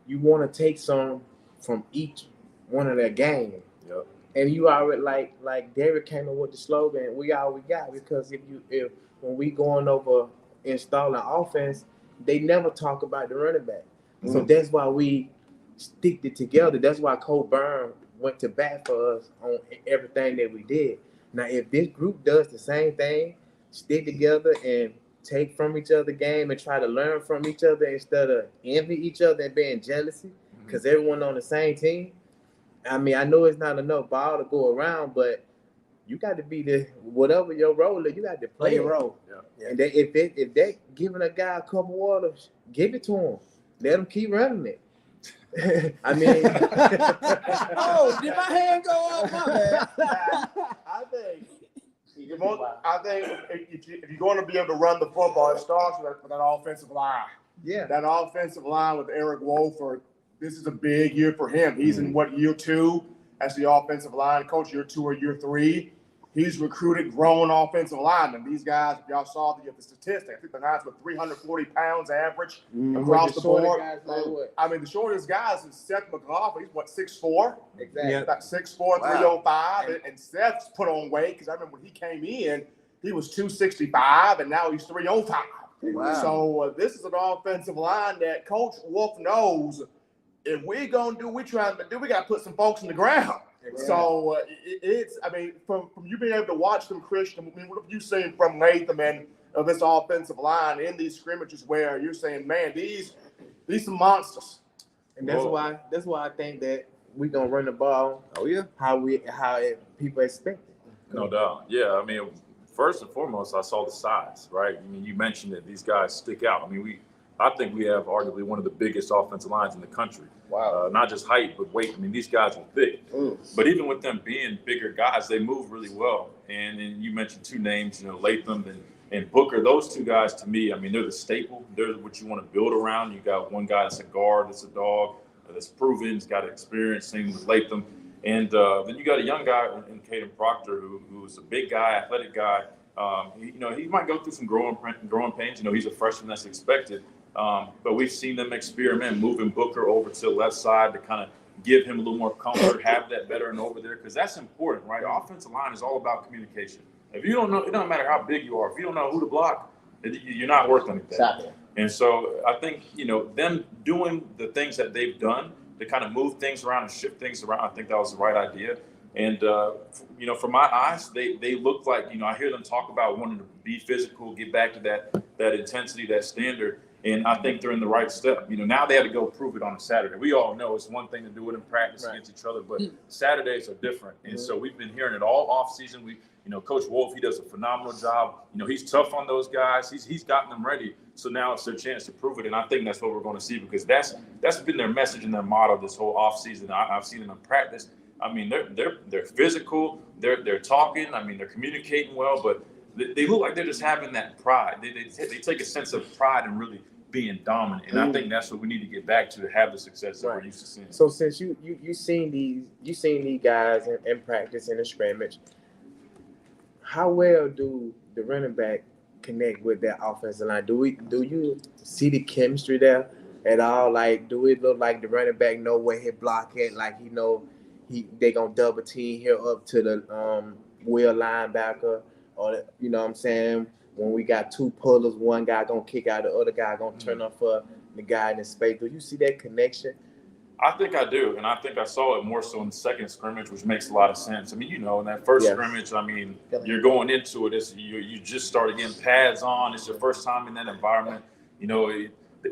you want to take some from each one of their games. Yep. And you already like Derek came up with the slogan, we all we got, because if when we going over installing offense, they never talk about the running back. Mm-hmm. So that's why we stick it together. That's why Cole Byrne went to bat for us on everything that we did. Now, if this group does the same thing, stick together and take from each other game and try to learn from each other instead of envy each other and being jealousy, because everyone on the same team. I mean, I know it's not enough ball to go around, but you got to be whatever your role is, you got to play your role. Yeah. And if they giving a guy a cup of water, give it to him. Let him keep running it. I mean, oh, did my hand go off? My bad. I think if you're going to be able to run the football, it starts with that offensive line. Yeah, that offensive line with Eric Wolford. This is a big year for him. He's in year 2 as the offensive line coach, year 2 or year 3. He's recruited grown offensive linemen. These guys, if y'all saw the statistic, I think the guys were 340 pounds average across the board. I mean, the shortest guys is Seth McLaughlin. He's 6'4". Exactly. About 6'4", 305. And Seth's put on weight, because I remember when he came in, he was 265, and now he's 305. Wow. So this is an offensive line that Coach Wolf knows if we're going to do what we're trying to do, we got to put some folks in the ground. Exactly. So from you being able to watch them, Christian, what have you seen from Latham and of this offensive line in these scrimmages where you're saying, man, these some monsters? And that's why I think that we're gonna run the ball. Oh yeah, how people expect it. No doubt. Yeah, I mean, first and foremost, I saw the size, right? I mean, you mentioned that these guys stick out. I mean, I think we have arguably one of the biggest offensive lines in the country. Wow. Not just height, but weight. I mean, these guys are thick. But even with them being bigger guys, they move really well. And then you mentioned 2 names, Latham and Booker. Those 2 guys, to me, I mean, they're the staple. They're what you want to build around. You got one guy that's a guard, that's a dog, that's proven, he's got experience, same with Latham. And then you got a young guy in Caden Proctor who's a big guy, athletic guy. He might go through some growing pains. He's a freshman, that's expected. But we've seen them experiment, moving Booker over to the left side to kind of give him a little more comfort, have that veteran over there, because that's important, right? Offensive line is all about communication. If you don't know, it doesn't matter how big you are. If you don't know who to block, you're not worth anything. Exactly. And so I think, them doing the things that they've done to kind of move things around and shift things around, I think that was the right idea. And, from my eyes, they look like, I hear them talk about wanting to be physical, get back to that intensity, that standard. And I think they're in the right step. Now they have to go prove it on a Saturday. We all know it's one thing to do it in practice against each other, but Saturdays are different. And so we've been hearing it all off season. Coach Wolf, he does a phenomenal job. He's tough on those guys. He's gotten them ready. So now it's their chance to prove it. And I think that's what we're going to see, because that's been their message and their motto this whole off season. I've seen them in practice. I mean, they're physical. They're talking. I mean, they're communicating well, but they look like they're just having that pride. They take a sense of pride and really being dominant, and I think that's what we need to get back to have the success that we're used to seeing. So since you seen these guys in practice in the scrimmage, how well do the running back connect with that offensive line? Do you see the chemistry there at all? Like, do it look like the running back know where he block at? Like, they gonna double team here up to the wheel linebacker, or what I'm saying? When we got 2 pullers, one guy gonna kick out, the other guy gonna turn up for the guy in the space. Do you see that connection? I think I do, and I think I saw it more so in the second scrimmage, which makes a lot of sense. I mean, in that first scrimmage, I mean, you're going into it. You just started getting pads on. It's your first time in that environment.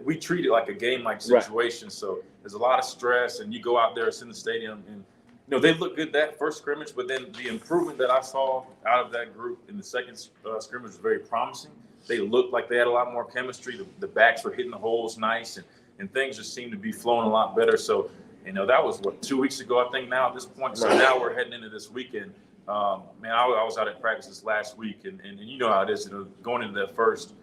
We treat it like a game-like situation, so there's a lot of stress, and you go out there, it's in the stadium, and they look good that first scrimmage, but then the improvement that I saw out of that group in the second scrimmage was very promising. They looked like they had a lot more chemistry. The backs were hitting the holes nice, and things just seemed to be flowing a lot better. So, that was 2 weeks ago, I think, now at this point. So now we're heading into this weekend. Man, I was out at practice this last week, and you know how it is. You know, going into that first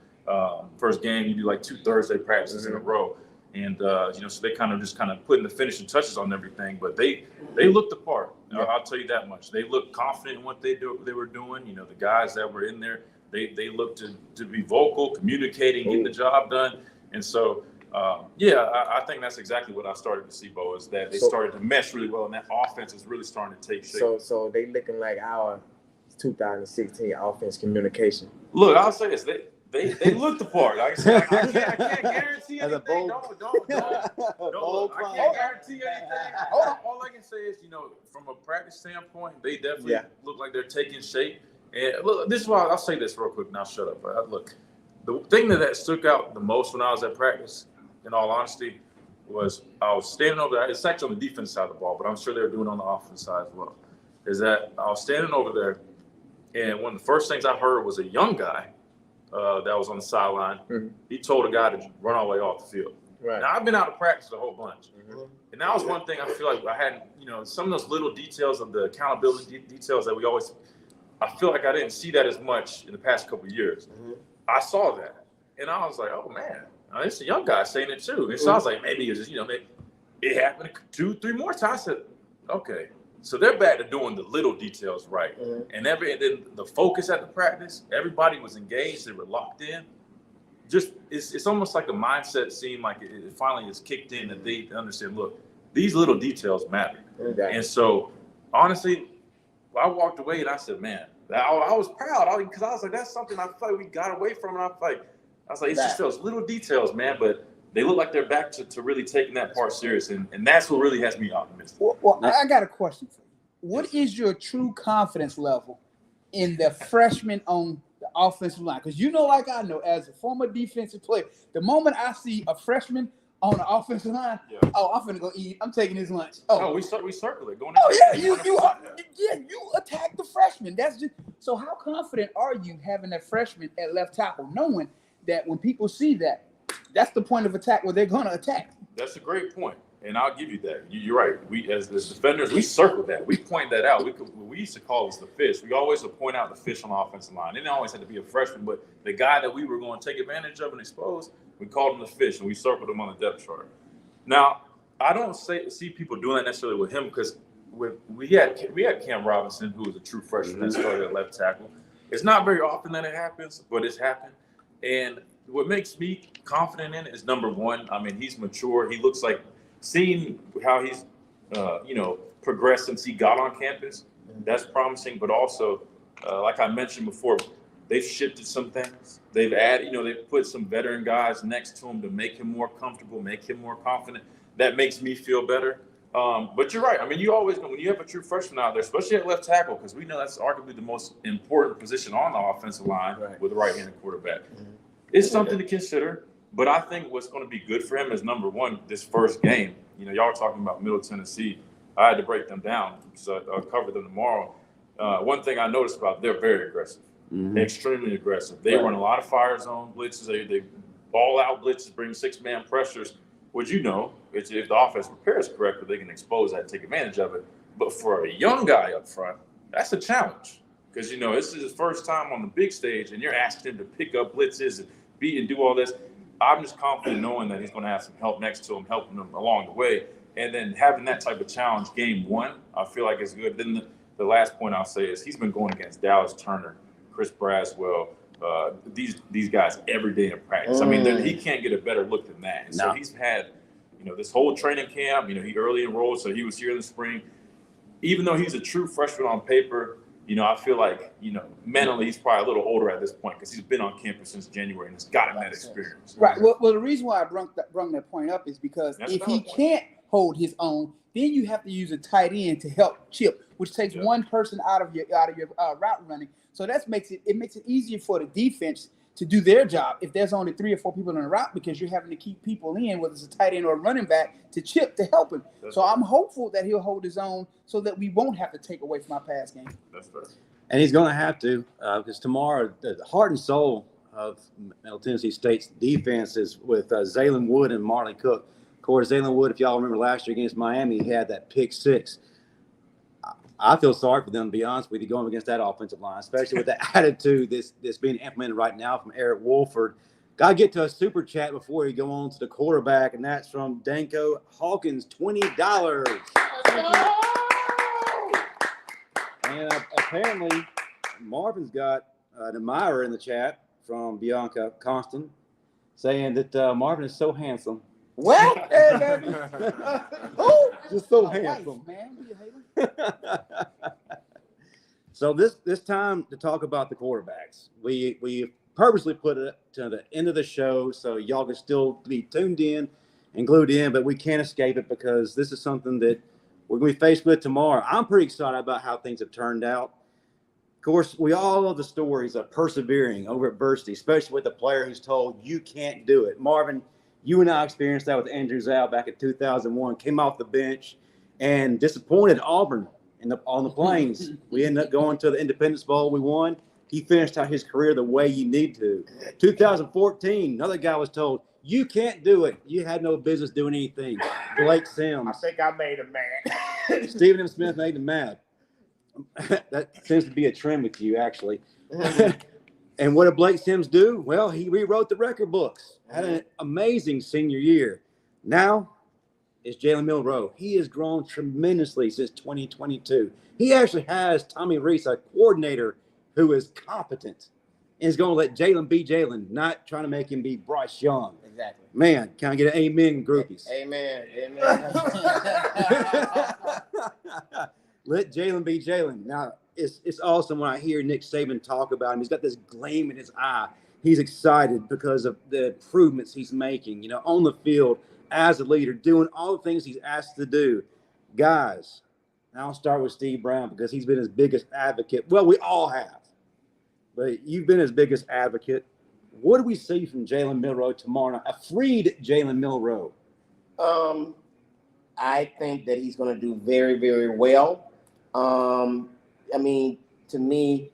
game, you do like 2 Thursday practices in a row, and you know, so they kind of putting the finishing touches on everything. But they looked the part. I'll tell you that much. They looked confident in what they were doing. You know, the guys that were in there, they looked to be vocal, communicating, getting the job done, and so. I think that's exactly what I started to see, Bo, is that they started to mesh really well, and that offense is really starting to take shape. So they looking like our 2016 offense communication. Look, I'll say this: they look the part. Like I said, I can't guarantee anything. Don't. I can't guarantee anything. All I can say is, you know, from a practice standpoint, they definitely look like they're taking shape. And look, this is why I'll say this real quick, and I'll shut up. Look, the thing that stuck out the most when I was at practice, in all honesty, was I was standing over there. It's actually on the defense side of the ball, but I'm sure they're doing it on the offense side as well. Is that I was standing over there, and one of the first things I heard was a young guy that was on the sideline. Mm-hmm. He told a guy to run all the way off the field. Right. Now, I've been out of practice a whole bunch. Mm-hmm. And that was one thing I feel like I hadn't, you know, some of those little details of the accountability details that we always, I feel like I didn't see that as much in the past couple of years. Mm-hmm. I saw that, and I was like, oh, man. It's a young guy saying it too. And so I was like, maybe it's just, you know, it happened 2-3 more times. I said, okay. So they're back to doing the little details right. Mm-hmm. And then the focus at the practice, everybody was engaged. They were locked in. Just it's almost like the mindset seemed like it finally is kicked in, that they understand, look, these little details matter. Mm-hmm. And so honestly, I walked away and I said, man, I was proud because I was like, that's something I feel like we got away from. And I was like, it's just those little details, man, but they look like they're back to really taking that part serious, and that's what really has me optimistic. Well, I got a question for you. What is your true confidence level in the freshman on the offensive line? Because you know, like I know, as a former defensive player, the moment I see a freshman on the offensive line, I'm finna go eat. I'm taking his lunch. We circle it. Going you attack the freshman. That's just so. How confident are you having that freshman at left tackle, knowing that when people see that, that's the point of attack where they're going to attack? That's a great point, and I'll give you that. You're right. We, as the defenders, we circle that. We point that out. We used to call this the fish. We always would point out the fish on the offensive line. It didn't always have to be a freshman, but the guy that we were going to take advantage of and expose, we called him the fish, and we circled him on the depth chart. Now, I don't see people doing that necessarily with him, because we had Cam Robinson, who was a true freshman that started at left tackle. It's not very often that it happens, but it's happened. And what makes me confident in it is, number one, I mean, he's mature. He looks like, seeing how he's, progressed since he got on campus, that's promising. But also, like I mentioned before, they've shifted some things. They've added, they've put some veteran guys next to him to make him more comfortable, make him more confident. That makes me feel better. But you're right. I mean, you always know when you have a true freshman out there, especially at left tackle, because we know that's arguably the most important position on the offensive line with a right-handed quarterback. Mm-hmm. It's something to consider, but I think what's going to be good for him is, number one, this first game. Y'all are talking about Middle Tennessee. I had to break them down because I'll cover them tomorrow. One thing I noticed about, they're very aggressive, extremely aggressive. They run a lot of fire zone blitzes. They ball-out blitzes, bring 6-man pressures, which if the offense prepares correctly, they can expose that and take advantage of it. But for a young guy up front, that's a challenge because, this is his first time on the big stage, and you're asking him to pick up blitzes and do all this. I'm just confident knowing that he's going to have some help next to him, helping him along the way. And then having that type of challenge game one, I feel like it's good. Then the last point I'll say is he's been going against Dallas Turner, Chris Braswell, these guys every day in practice. I mean, he can't get a better look than that. And so he's had, this whole training camp. He early enrolled, so he was here in the spring. Even though he's a true freshman on paper, I feel like, mentally he's probably a little older at this point because he's been on campus since January and has gotten that experience. Right. Well, the reason why I brung that point up is because if he can't hold his own, then you have to use a tight end to help chip, which takes one person out of your route running. So that makes it easier for the defense to do their job if there's only 3 or 4 people on the route, because you're having to keep people in, whether it's a tight end or a running back, to chip to help him. So I'm hopeful that he'll hold his own so that we won't have to take away from our pass game. That's fair. And he's going to have to, because tomorrow the heart and soul of Middle Tennessee State's defense is with Zaylen Wood and Marley Cook. Of course, Zaylen Wood, if y'all remember last year against Miami, he had that pick 6. I feel sorry for them, to be honest with you, going against that offensive line, especially with the attitude that's being implemented right now from Eric Wolford. Got to get to a super chat before we go on to the quarterback, and that's from Danko Hawkins, $20. And apparently, Marvin's got an admirer in the chat from Bianca Constant saying that Marvin is so handsome. What? Hey, baby. Who? Just so My wife, handsome. man. Do you hate him? So this time to talk about the quarterbacks, we purposely put it to the end of the show so y'all can still be tuned in and glued in, but we can't escape it because this is something that we're going to be faced with tomorrow. I'm pretty excited about how things have turned out. Of course, we all love the stories of persevering over adversity, especially with a player who's told you can't do it. Marvin, you and I experienced that with Andrew Zhao back in 2001, came off the bench and disappointed Auburn on the Plains. We ended up going to the Independence Bowl. We won. He finished out his career the way you need to. 2014, another guy was told, you can't do it. You had no business doing anything. Blake Sims. I think I made him mad. Stephen M. Smith made him mad. That seems to be a trend with you, actually. And what did Blake Sims do? Well, he rewrote the record books. Had an amazing senior year. Now is Jalen Milroe. He has grown tremendously since 2022. He actually has Tommy Reese, a coordinator who is competent and is going to let Jalen be Jalen, not trying to make him be Bryce Young. Exactly. Man, can I get an amen, groupies? Amen. Let Jalen be Jalen. Now, it's awesome when I hear Nick Saban talk about him. He's got this gleam in his eye. He's excited because of the improvements he's making, on the field as a leader, doing all the things he's asked to do. Guys, I'll start with Steve Brown because he's been his biggest advocate. Well, we all have. But you've been his biggest advocate. What do we see from Jalen Milroe tomorrow night? A freed Jalen Milroe. I think that he's going to do very, very well. To me,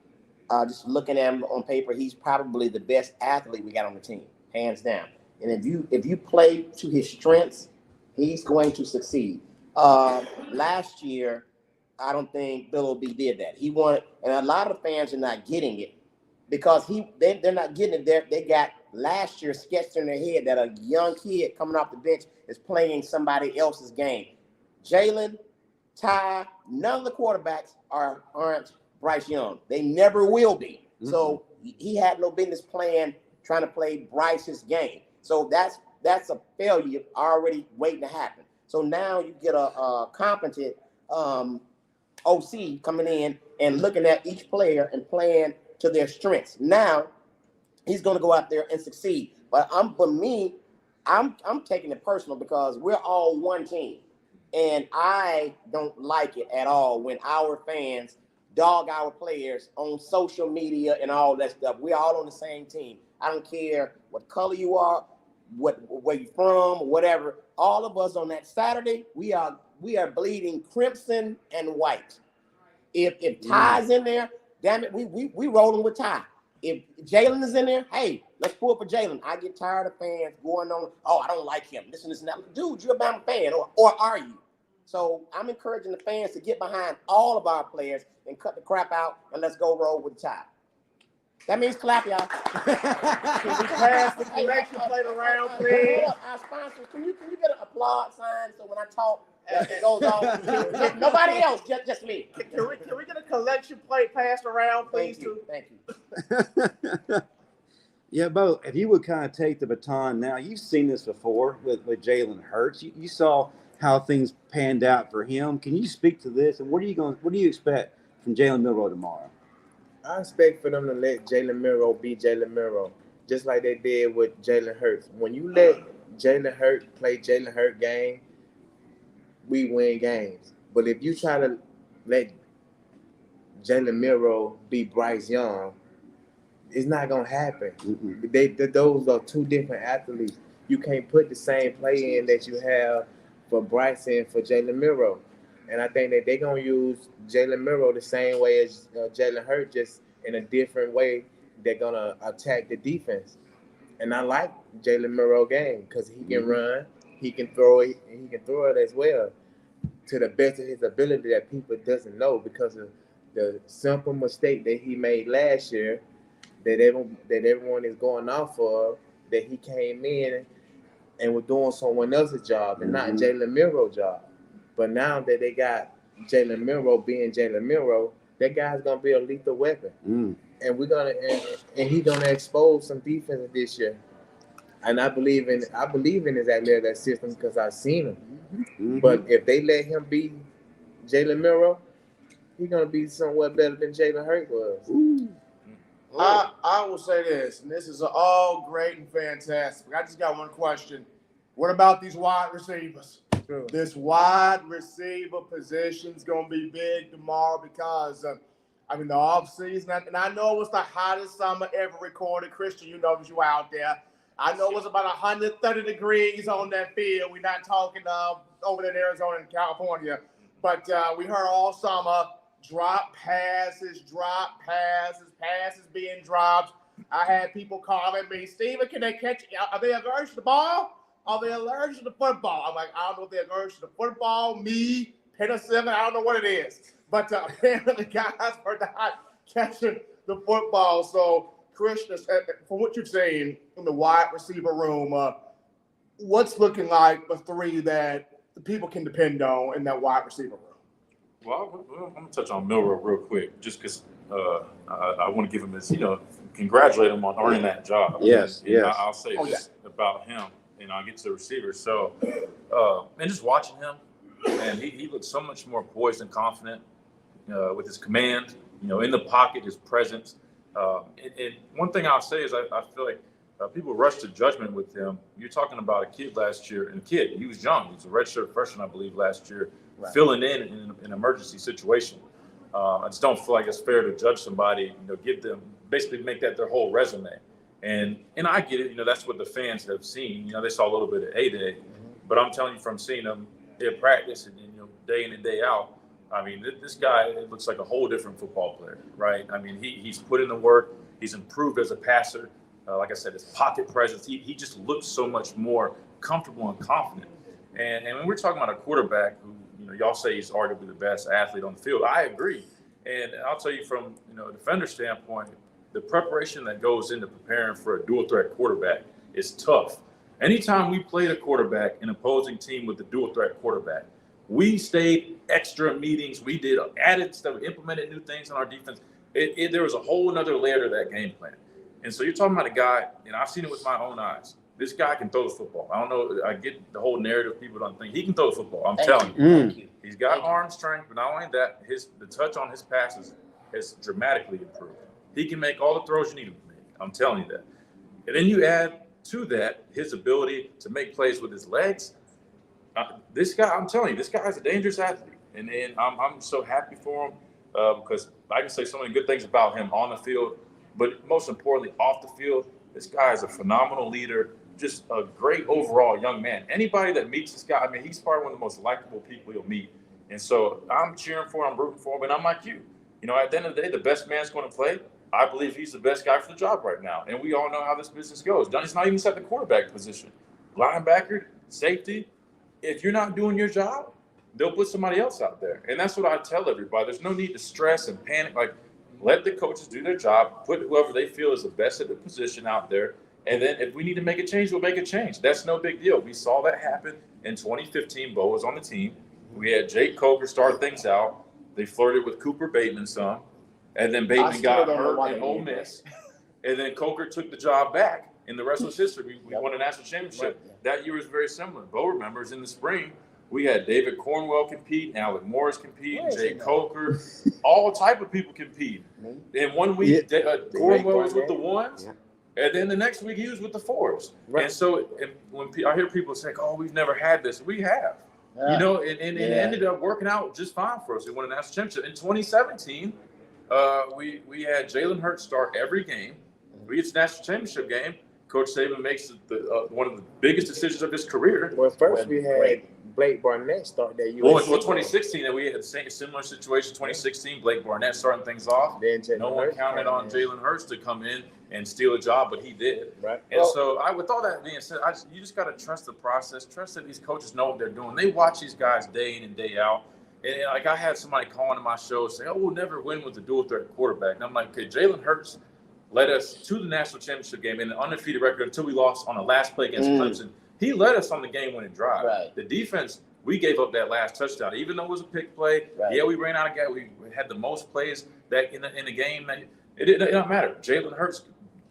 just looking at him on paper, he's probably the best athlete we got on the team, hands down. And if you play to his strengths, he's going to succeed. Last year, I don't think Bill O.B. did that. He wanted, and a lot of fans are not getting it because they're not getting it. They got last year sketched in their head that a young kid coming off the bench is playing somebody else's game. Jalen, Ty, none of the quarterbacks aren't Bryce Young. They never will be. Mm-hmm. So he had no business trying to play Bryce's game. So that's a failure already waiting to happen. So now you get a competent OC coming in and looking at each player and playing to their strengths. Now he's going to go out there and succeed. But I'm taking it personal because we're all one team. And I don't like it at all when our fans dog our players on social media and all that stuff. We're all on the same team. I don't care what color you are, where you're from, whatever. All of us on that Saturday, we are bleeding crimson and white. If Ty's in there, damn it, we rolling with Ty. If Jalen is in there, hey, let's pull for Jalen. I get tired of fans going on, I don't like him. This and that. Dude, you're a Bama fan, or are you? So I'm encouraging the fans to get behind all of our players and cut the crap out, and let's go roll with Ty. That means clap, y'all. Can we pass the collection plate around, please? Hold up, our sponsors, can you get an applaud sign so when I talk, it goes off? Nobody else, just me. Can we get a collection plate passed around, please? Thank you. Yeah, Bo, if you would kind of take the baton now, you've seen this before with Jalen Hurts. You saw how things panned out for him. Can you speak to this? And what do you expect from Jalen Milroe tomorrow? I expect for them to let Jalen Milroe be Jalen Milroe, just like they did with Jalen Hurts. When you let Jalen Hurts play Jalen Hurts game, we win games. But if you try to let Jalen Milroe be Bryce Young, it's not going to happen. Mm-hmm. Those are two different athletes. You can't put the same play in that you have for Bryce and for Jalen Milroe. And I think that they're going to use Jalen Milroe the same way as Jalen Hurts, just in a different way. They're going to attack the defense. And I like Jalen Milroe game because he can run, he can throw it, and he can throw it as well. to the best of his ability that people doesn't know because of the simple mistake that he made last year that everyone is going off of, that he came in and was doing someone else's job and not Jalen Milroe's job. But now that they got Jalen Milroe being Jalen Milroe, that guy's gonna be a lethal weapon. And we're gonna and he's gonna expose some defense this year. And I believe in his athletic system because I've seen him. But if they let him be Jalen Milroe, he's gonna be somewhat better than Jalen Hurts was. I will say this, and this is all great and fantastic. I just got one question. What about these wide receivers? True. This wide receiver position is going to be big tomorrow because, the offseason, and I know it was the hottest summer ever recorded. Christian, you know, because you were out there. I know it was about 130 degrees on that field. We're not talking over there in Arizona and California. But we heard all summer drop passes being dropped. I had people calling me, Steven, can they catch? Are they allergic to the ball? Are they allergic to the football? I'm like, I don't know if they're allergic to the football, me, penicillin, I don't know what it is. But apparently guys are not catching the football. So, Christian, from what you've seen in the wide receiver room, what's looking like the three that the people can depend on in that wide receiver room? Well, I'm going to touch on Milroe real quick, just because I want to give him his, congratulate him on earning that job. Yes. I'll say this about him, and I'll get to the receivers. So, and just watching him, man, he looks so much more poised and confident with his command, in the pocket, his presence. And one thing I'll say is I feel like people rush to judgment with him. You're talking about a kid last year, and he was young. He was a redshirt freshman, I believe, last year, filling in an emergency situation. I just don't feel like it's fair to judge somebody, give them, basically make that their whole resume. And I get it, that's what the fans have seen. They saw a little bit of A-Day, but I'm telling you from seeing them in practice and day in and day out, I mean, this guy looks like a whole different football player, right? I mean, he's put in the work. He's improved as a passer. Like I said, his pocket presence, he just looks so much more comfortable and confident. And when we're talking about a quarterback who, y'all say he's arguably the best athlete on the field, I agree. And I'll tell you from, a defender standpoint, the preparation that goes into preparing for a dual threat quarterback is tough. Anytime we played a quarterback, an opposing team with a dual threat quarterback, we stayed extra meetings. We did added stuff, implemented new things on our defense. There was a whole another layer to that game plan. And so you're talking about a guy, and I've seen it with my own eyes. This guy can throw the football. I don't know. I get the whole narrative. People don't think he can throw the football. I'm telling you. He's got arm strength, but not only that, the touch on his passes has dramatically improved. He can make all the throws you need him to make. I'm telling you that. And then you add to that his ability to make plays with his legs. This guy, I'm telling you, this guy is a dangerous athlete. And I'm so happy for him because I can say so many good things about him on the field, but most importantly, off the field, this guy is a phenomenal leader, just a great overall young man. Anybody that meets this guy, I mean, he's probably one of the most likable people you'll meet. And so I'm cheering for him, I'm rooting for him, and I'm like you. At the end of the day, the best man's going to play. I believe he's the best guy for the job right now. And we all know how this business goes. It's not even set the quarterback position. Linebacker, safety, if you're not doing your job, they'll put somebody else out there. And that's what I tell everybody. There's no need to stress and panic. Like, let the coaches do their job, put whoever they feel is the best at the position out there. And then if we need to make a change, we'll make a change. That's no big deal. We saw that happen in 2015. Bo was on the team. We had Jake Coker start things out. They flirted with Cooper Bateman some. And then Bateman got hurt in Ole Miss. And then Coker took the job back. And the rest was history. We won a national championship. That year was very similar. Bo remembers in the spring, we had David Cornwell compete, Alec Morris compete, Jay Coker, all type of people compete. And 1 week, Cornwell was with the ones, and then the next week he was with the fours. And so when I hear people say, "Oh, we've never had this," we have. And it ended up working out just fine for us. We won a national championship. In 2017, we had Jalen Hurts start every game. We get to the national championship game. Coach Saban makes one of the biggest decisions of his career. Well, first we had Blake Barnett start that USC. Well, 2016, that we had the same similar situation. 2016, Blake Barnett starting things off. No one counted on Jalen Hurts to come in and steal a job, but he did. Right. And with all that being said, you just got to trust the process. Trust that these coaches know what they're doing. They watch these guys day in and day out. And like I had somebody call into my show say, "Oh, we'll never win with a dual threat quarterback." And I'm like, okay, Jalen Hurts led us to the national championship game in an undefeated record until we lost on the last play against Clemson. He led us on the game-winning drive. Right. The defense, we gave up that last touchdown, even though it was a pick play. Right. Yeah, we ran out of gas. We had the most plays that in the game. It didn't matter. Jalen Hurts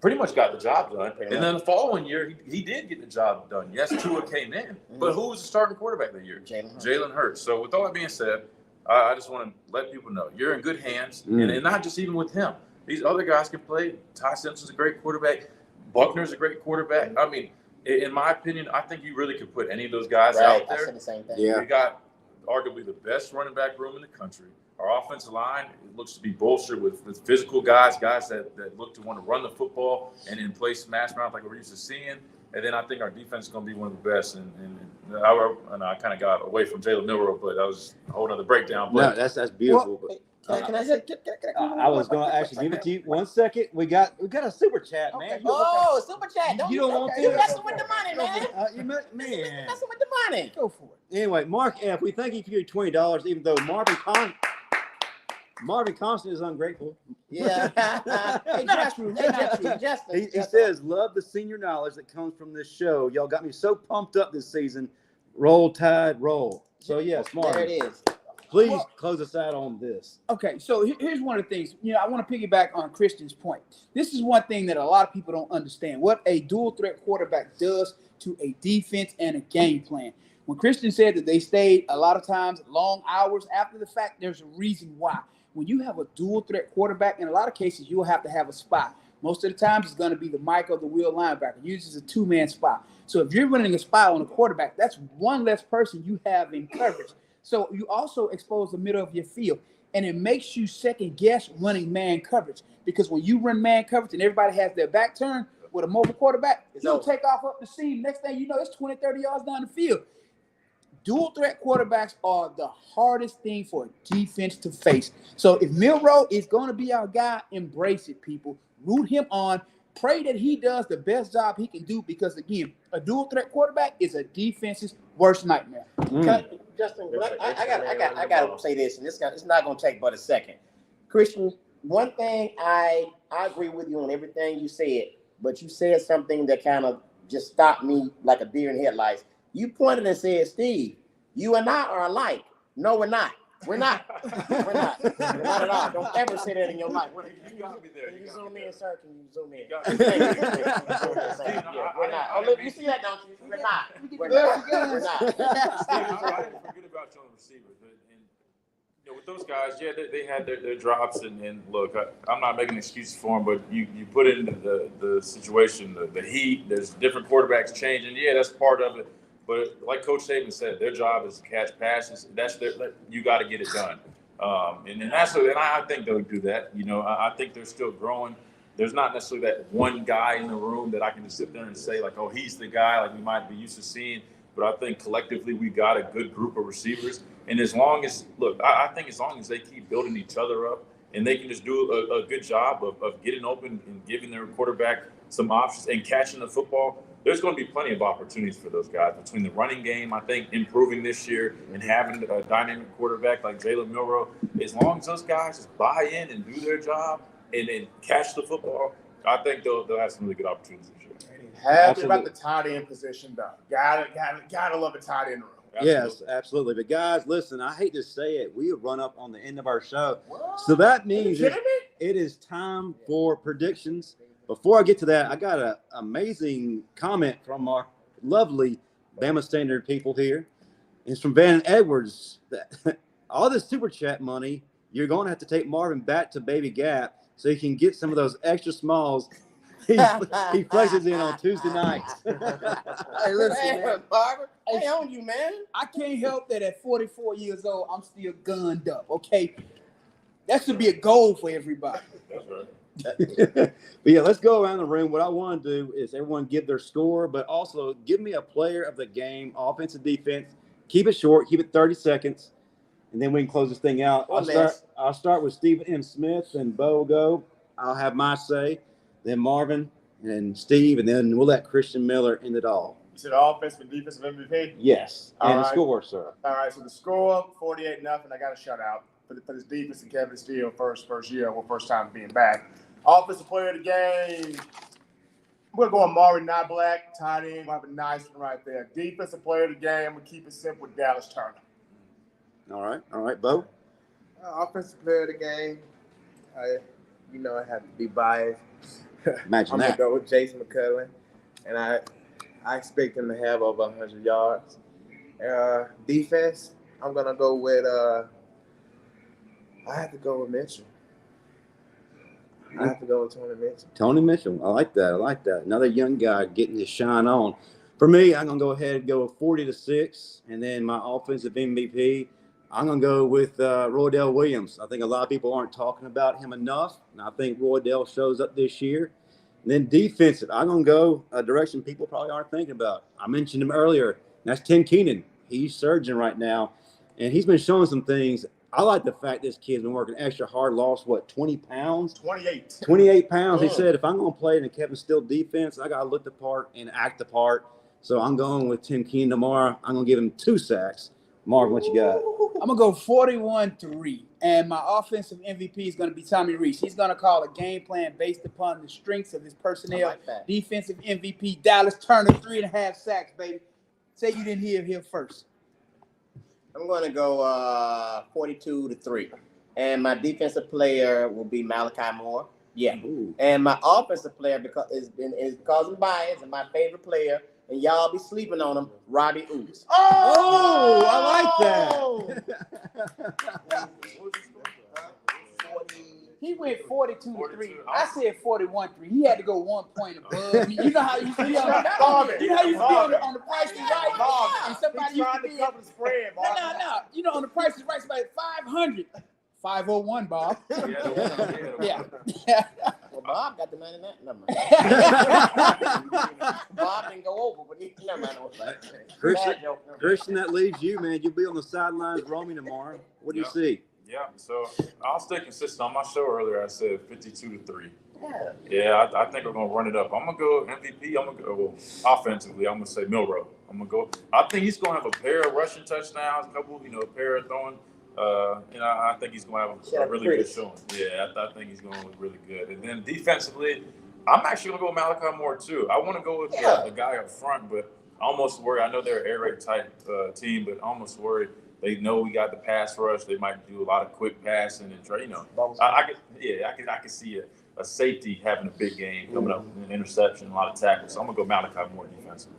pretty much got the job done. And then the following year, he did get the job done. Yes, Tua came in, but who was the starting quarterback that year? Jalen Hurts. So with all that being said, I just want to let people know you're in good hands, and not just even with him. These other guys can play. Ty Simpson's a great quarterback. Buckner's a great quarterback. I mean, in my opinion, I think you really could put any of those guys out there. I said the same thing. We got arguably the best running back room in the country. Our offensive line, it looks to be bolstered with physical guys that look to want to run the football and in play smash mouth like we're used to seeing. And then I think our defense is going to be one of the best. And I kind of got away from Jalen Milroe, but that was a whole other breakdown. But, no, that's beautiful. Well, can I say? I was going to actually give it to you. 1 second. We got a super chat, man. Okay. Oh, super chat! You don't want to? You messing with the money, man. You messing with the money. Go for it. Anyway, Mark F., we thank you for your $20, even though Marvin Constant is ungrateful. Yeah. Hey, Justin. He says, love the senior knowledge that comes from this show. Y'all got me so pumped up this season. Roll Tide, roll. So, yes, Marvin. There it is. Please close us out on this. Okay, so here's one of the things. I want to piggyback on Christian's point. This is one thing that a lot of people don't understand, what a dual threat quarterback does to a defense and a game plan. When Christian said that they stayed a lot of times long hours after the fact, there's a reason why. When you have a dual threat quarterback, in a lot of cases, you'll have to have a spy. Most of the times, it's going to be the Mike or the wheel linebacker. Uses a two-man spy. So if you're running a spy on a quarterback, that's one less person you have in coverage. So you also expose the middle of your field, and it makes you second guess running man coverage, because when you run man coverage and everybody has their back turned with a mobile quarterback, you'll take off up the seam. Next thing you know, it's 20, 30 yards down the field. Dual threat quarterbacks are the hardest thing for a defense to face. So if Milroe is going to be our guy, embrace it, people. Root him on. Pray that he does the best job he can do, because, again, a dual threat quarterback is a defense's worst nightmare. Justin, I got to say this, and it's not going to take but a second. Christian, one thing I agree with you on everything you said, but you said something that kind of just stopped me like a deer in headlights. You pointed and said, Steve, you and I are alike. No, we're not. We're not. We're not. We're not at all. Don't ever say that in your life. You got me there. Can you zoom in, sir? Can you zoom in? We're not. Oh, look, you see that, don't you? We're not. We're not. We're not. I didn't forget about you on the receivers. And with those guys, yeah, they had their drops. And look, I'm not making excuses for them, but you put it into the situation, the heat, there's different quarterbacks changing. Yeah, that's part of it. But like Coach Saban said, their job is to catch passes. You got to get it done. And I think they'll do that. I think they're still growing. There's not necessarily that one guy in the room that I can just sit there and say, like, oh, he's the guy like we might be used to seeing. But I think collectively we got a good group of receivers. And I think as long as they keep building each other up and they can just do a good job of getting open and giving their quarterback some options and catching the football, there's going to be plenty of opportunities for those guys. Between the running game, I think, improving this year and having a dynamic quarterback like Jalen Milroe, as long as those guys just buy in and do their job and catch the football, I think they'll have some really good opportunities this year. Happy about the tight end position, though. Gotta love a tight end room. Absolutely. Yes, absolutely. But guys, listen, I hate to say it. We have run up on the end of our show. What? So that means it is time for predictions. Before I get to that, I got an amazing comment from our lovely Bama Standard people here. It's from Van Edwards. That all this super chat money, you're going to have to take Marvin back to Baby Gap so he can get some of those extra smalls he flexes in on Tuesday nights. Hey, listen, man. Marvin, I own you, man. I can't help that at 44 years old, I'm still gunned up, okay? That should be a goal for everybody. That's right. But yeah, let's go around the room. What I want to do is everyone give their score, but also give me a player of the game, offense and defense. Keep it short. Keep it 30 seconds. And then we can close this thing out. I'll start with Stephen M. Smith, and Bo will go. I'll have my say. Then Marvin and Steve, and then we'll let Christian Miller end it all. You said offensive and defensive MVP? Yes. All And the right. score, sir. All right, so the score, 48-0. I got a shutout for this defense and Kevin Steele first year, first time being back. Offensive player of the game, we're going Maury Not Black, tight end. We'll have a nice one right there. Defensive player of the game, we'll keep it simple with Dallas Turner. All right, Bo. Offensive player of the game, I have to be biased. Imagine I'm that. gonna go with Jason McCullough, and I expect him to have over 100 yards. Defense, I'm gonna go with I have to go with Mitchell. I have to go with Tony Mitchell. Tony Mitchell. I like that. Another young guy getting his shine on. For me, I'm gonna go ahead and go with 40-6, and then my offensive MVP, I'm gonna go with Roydell Williams. I think a lot of people aren't talking about him enough, and I think Roydell shows up this year. And then defensive, I'm gonna go a direction people probably aren't thinking about. I mentioned him earlier. That's Tim Keenan. He's surging right now, and he's been showing some things. I like the fact this kid's been working extra hard, lost, 20 pounds? 28. 28 pounds. He said, if I'm going to play in a Kevin Steele defense, I got to look the part and act the part. So I'm going with Tim Keenan tomorrow. I'm going to give him 2 sacks. Marvin, what you got? I'm going to go 41-3. And my offensive MVP is going to be Tommy Reese. He's going to call a game plan based upon the strengths of his personnel. I like that. Defensive MVP, Dallas Turner, 3.5 sacks, baby. Say you didn't hear here first. I'm going to go 42-3. And my defensive player will be Malachi Moore. Yeah. Ooh. And my offensive player, because I'm biased, and my favorite player, and y'all be sleeping on him, Robbie Oots. Oh, I like that. He went 42-3. I said 41-3. He had to go 1 point above me. You know how you used to be on on the Price is Right, and somebody used to be cover the spread, Mark. No. You know, on the Price is Right, somebody 500. 501, Bob. Yeah. Well, Bob got the money in that. Never mind. Bob didn't go over, but he never mind. Christian, that leaves you, man. You'll be on the sidelines roaming tomorrow. What do you see? Yeah, so I'll stay consistent. On my show earlier, I said 52-3. Yeah, I think we're gonna run it up. I'm gonna go MVP. I'm gonna go offensively. I'm gonna say Milrow. I think he's gonna have a pair of rushing touchdowns, a pair of throwing. I think he's gonna have a really good showing. Yeah, I think he's gonna look really good. And then defensively, I'm actually gonna go with Malachi Moore too. I want to go with a guy up front, but I almost worry. I know they're an air raid type team, but almost worried. They know we got the pass rush. They might do a lot of quick passing and try. I could see a safety having a big game coming up, an interception, a lot of tackles. So I'm gonna go Malachi Moore defensively.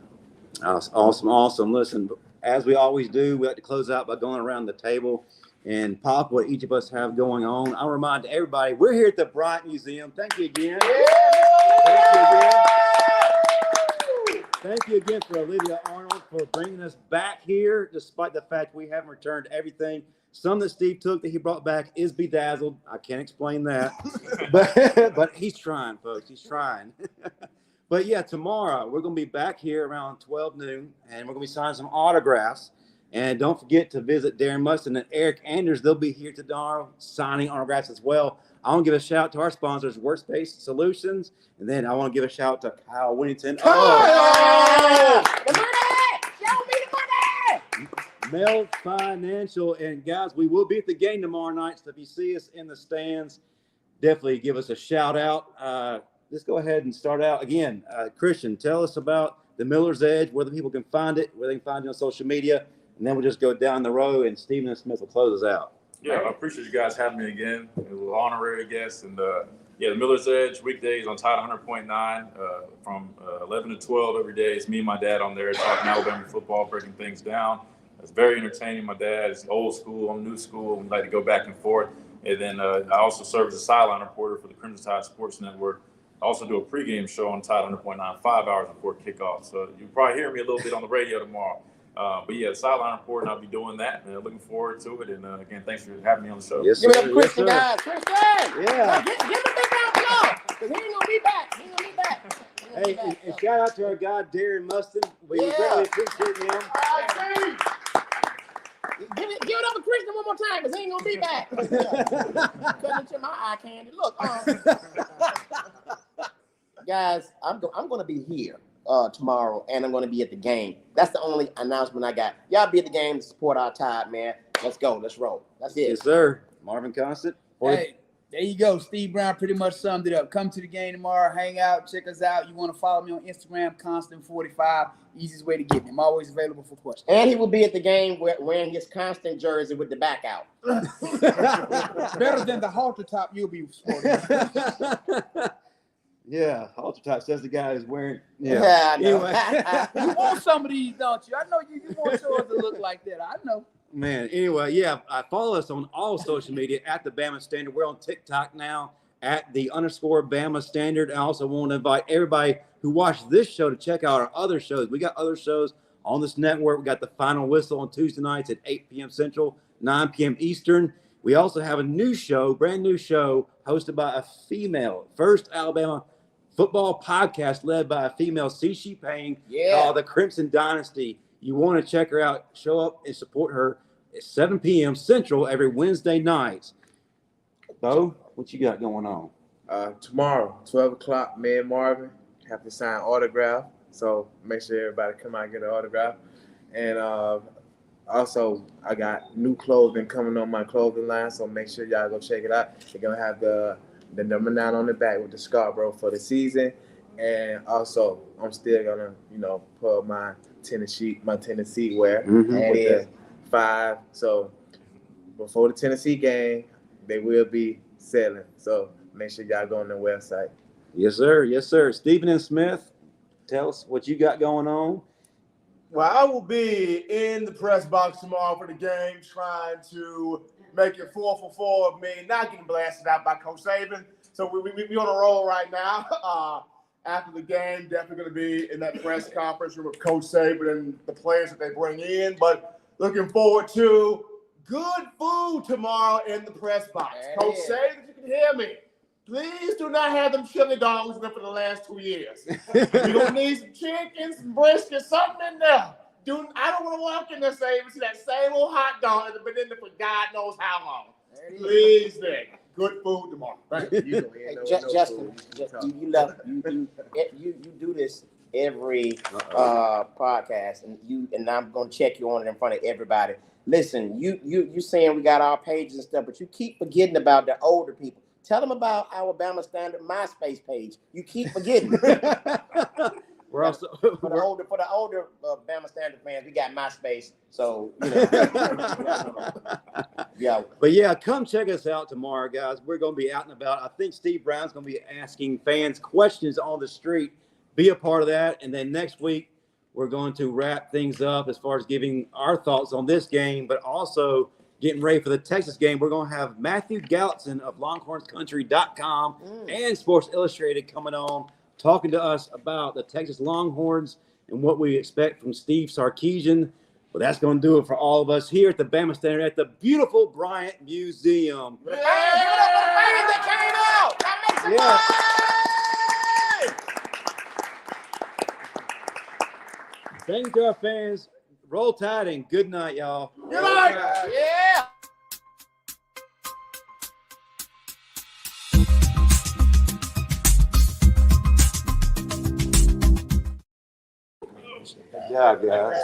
Awesome. Listen, as we always do, we like to close out by going around the table and pop what each of us have going on. I'll remind everybody, we're here at the Bryant Museum. Thank you again. Thank you again for Olivia Arnold for bringing us back here, despite the fact we haven't returned everything. Some that Steve took that he brought back is bedazzled. I can't explain that. but he's trying, folks. He's trying. But yeah, tomorrow we're going to be back here around 12 noon, and we're going to be signing some autographs. And don't forget to visit Darren Mustin and Eric Anders. They'll be here tomorrow signing autographs as well. I want to give a shout out to our sponsors, Workspace Solutions. And then I want to give a shout out to Kyle Winnington. The money! Show me the money! Mel Financial. And guys, we will be at the game tomorrow night. So if you see us in the stands, definitely give us a shout out. Let's go ahead and start out again. Christian, tell us about the Miller's Edge, where the people can find it, where they can find you on social media. And then we'll just go down the row and Stephen Smith will close us out. Yeah, I appreciate you guys having me again. It was an honorary guest. And the Miller's Edge weekdays on Tide 100.9 from 11 to 12 every day. It's me and my dad on there talking Alabama football, breaking things down. It's very entertaining. My dad is old school, I'm new school. We like to go back and forth. And then I also serve as a sideline reporter for the Crimson Tide Sports Network. I also do a pregame show on Tide 100.9, 5 hours before kickoff. So you'll probably hear me a little bit on the radio tomorrow. But yeah, the sideline report, and I'll be doing that. And looking forward to it. And again, thanks for having me on the show. Yes, Give sir. it up, Christian, Yes, guys. Christian! Yeah. Give him a big round of applause. Cause he ain't gonna be back. He ain't gonna be back. Hey, and shout out to our guy Darren Mustin. We Yeah. really appreciate him. Give it up to Christian one more time, cause he ain't gonna be back. Cutting into my eye candy. Look, guys, I'm gonna be here tomorrow, and I'm gonna be at the game. That's the only announcement I got. Y'all be at the game to support our Tide, man. Let's go. Let's roll. That's it. Yes, sir. Marvin Constant. Hey, there you go. Steve Brown pretty much summed it up. Come to the game tomorrow. Hang out. Check us out. You want to follow me on Instagram, Constant45. Easiest way to get me. I'm always available for questions. And he will be at the game wearing his Constant jersey with the back out. Better than the halter top you'll be sporting. Yeah, halter top says the guy who's wearing. Yeah, I know. Anyway. You want some of these, don't you? I know you want yours to look like that. I know. Man, anyway, yeah, follow us on all social media at the Bama Standard. We're on TikTok now at the _Bama Standard. I also want to invite everybody who watched this show to check out our other shows. We got other shows on this network. We got the Final Whistle on Tuesday nights at 8 p.m. Central, 9 p.m. Eastern. We also have a new show, brand new show, hosted by a female, first Alabama football podcast led by a female, C.C. Payne, called The Crimson Dynasty. You want to check her out, show up and support her at 7 p.m. Central every Wednesday night. Bo, what you got going on? Tomorrow, 12 o'clock, me and Marvin have to sign autograph. So make sure everybody come out and get an autograph. And also, I got new clothing coming on my clothing line, so make sure y'all go check it out. They're going to have the number 9 on the back with the Scarborough for the season. And also, I'm still going to, put my Tennessee wear. Mm-hmm. And then 5. So before the Tennessee game, they will be selling. So make sure y'all go on their website. Yes, sir. Yes, sir. Stephen and Smith, tell us what you got going on. Well, I will be in the press box tomorrow for the game, trying to make it 4 for 4 of me, not getting blasted out by Coach Saban. So we on a roll right now. After the game, definitely going to be in that press conference room with Coach Saban and the players that they bring in. But looking forward to good food tomorrow in the press box. Yeah. Coach Saban, if you can hear me, please do not have them chili dogs in there for the last 2 years. You're going to need some chicken, some brisket, something in there. I don't want to walk in there and see that same old hot dog that's been in there for God knows how long. Please, Nick. Good food tomorrow. Thank you. Hey, Justin, you do this every podcast, and I'm gonna check you on it in front of everybody. Listen, you saying we got our pages and stuff, but you keep forgetting about the older people. Tell them about our Bama Standard MySpace page. You keep forgetting. We're also for the older Bama Standard fans, we got MySpace. So yeah. But yeah, come check us out tomorrow, guys. We're going to be out and about. I think Steve Brown's going to be asking fans questions on the street. Be a part of that. And then next week, we're going to wrap things up as far as giving our thoughts on this game, but also getting ready for the Texas game. We're going to have Matthew Gallatin of LonghornsCountry.com and Sports Illustrated coming on, talking to us about the Texas Longhorns and what we expect from Steve Sarkisian. Well, that's going to do it for all of us here at the Bama Standard at the beautiful Bryant Museum. Hey, give it up for the fans that came out. That makes it Yeah. Thank you to our fans. Roll Tide and good night, y'all. Good night. Yeah. Good job, guys.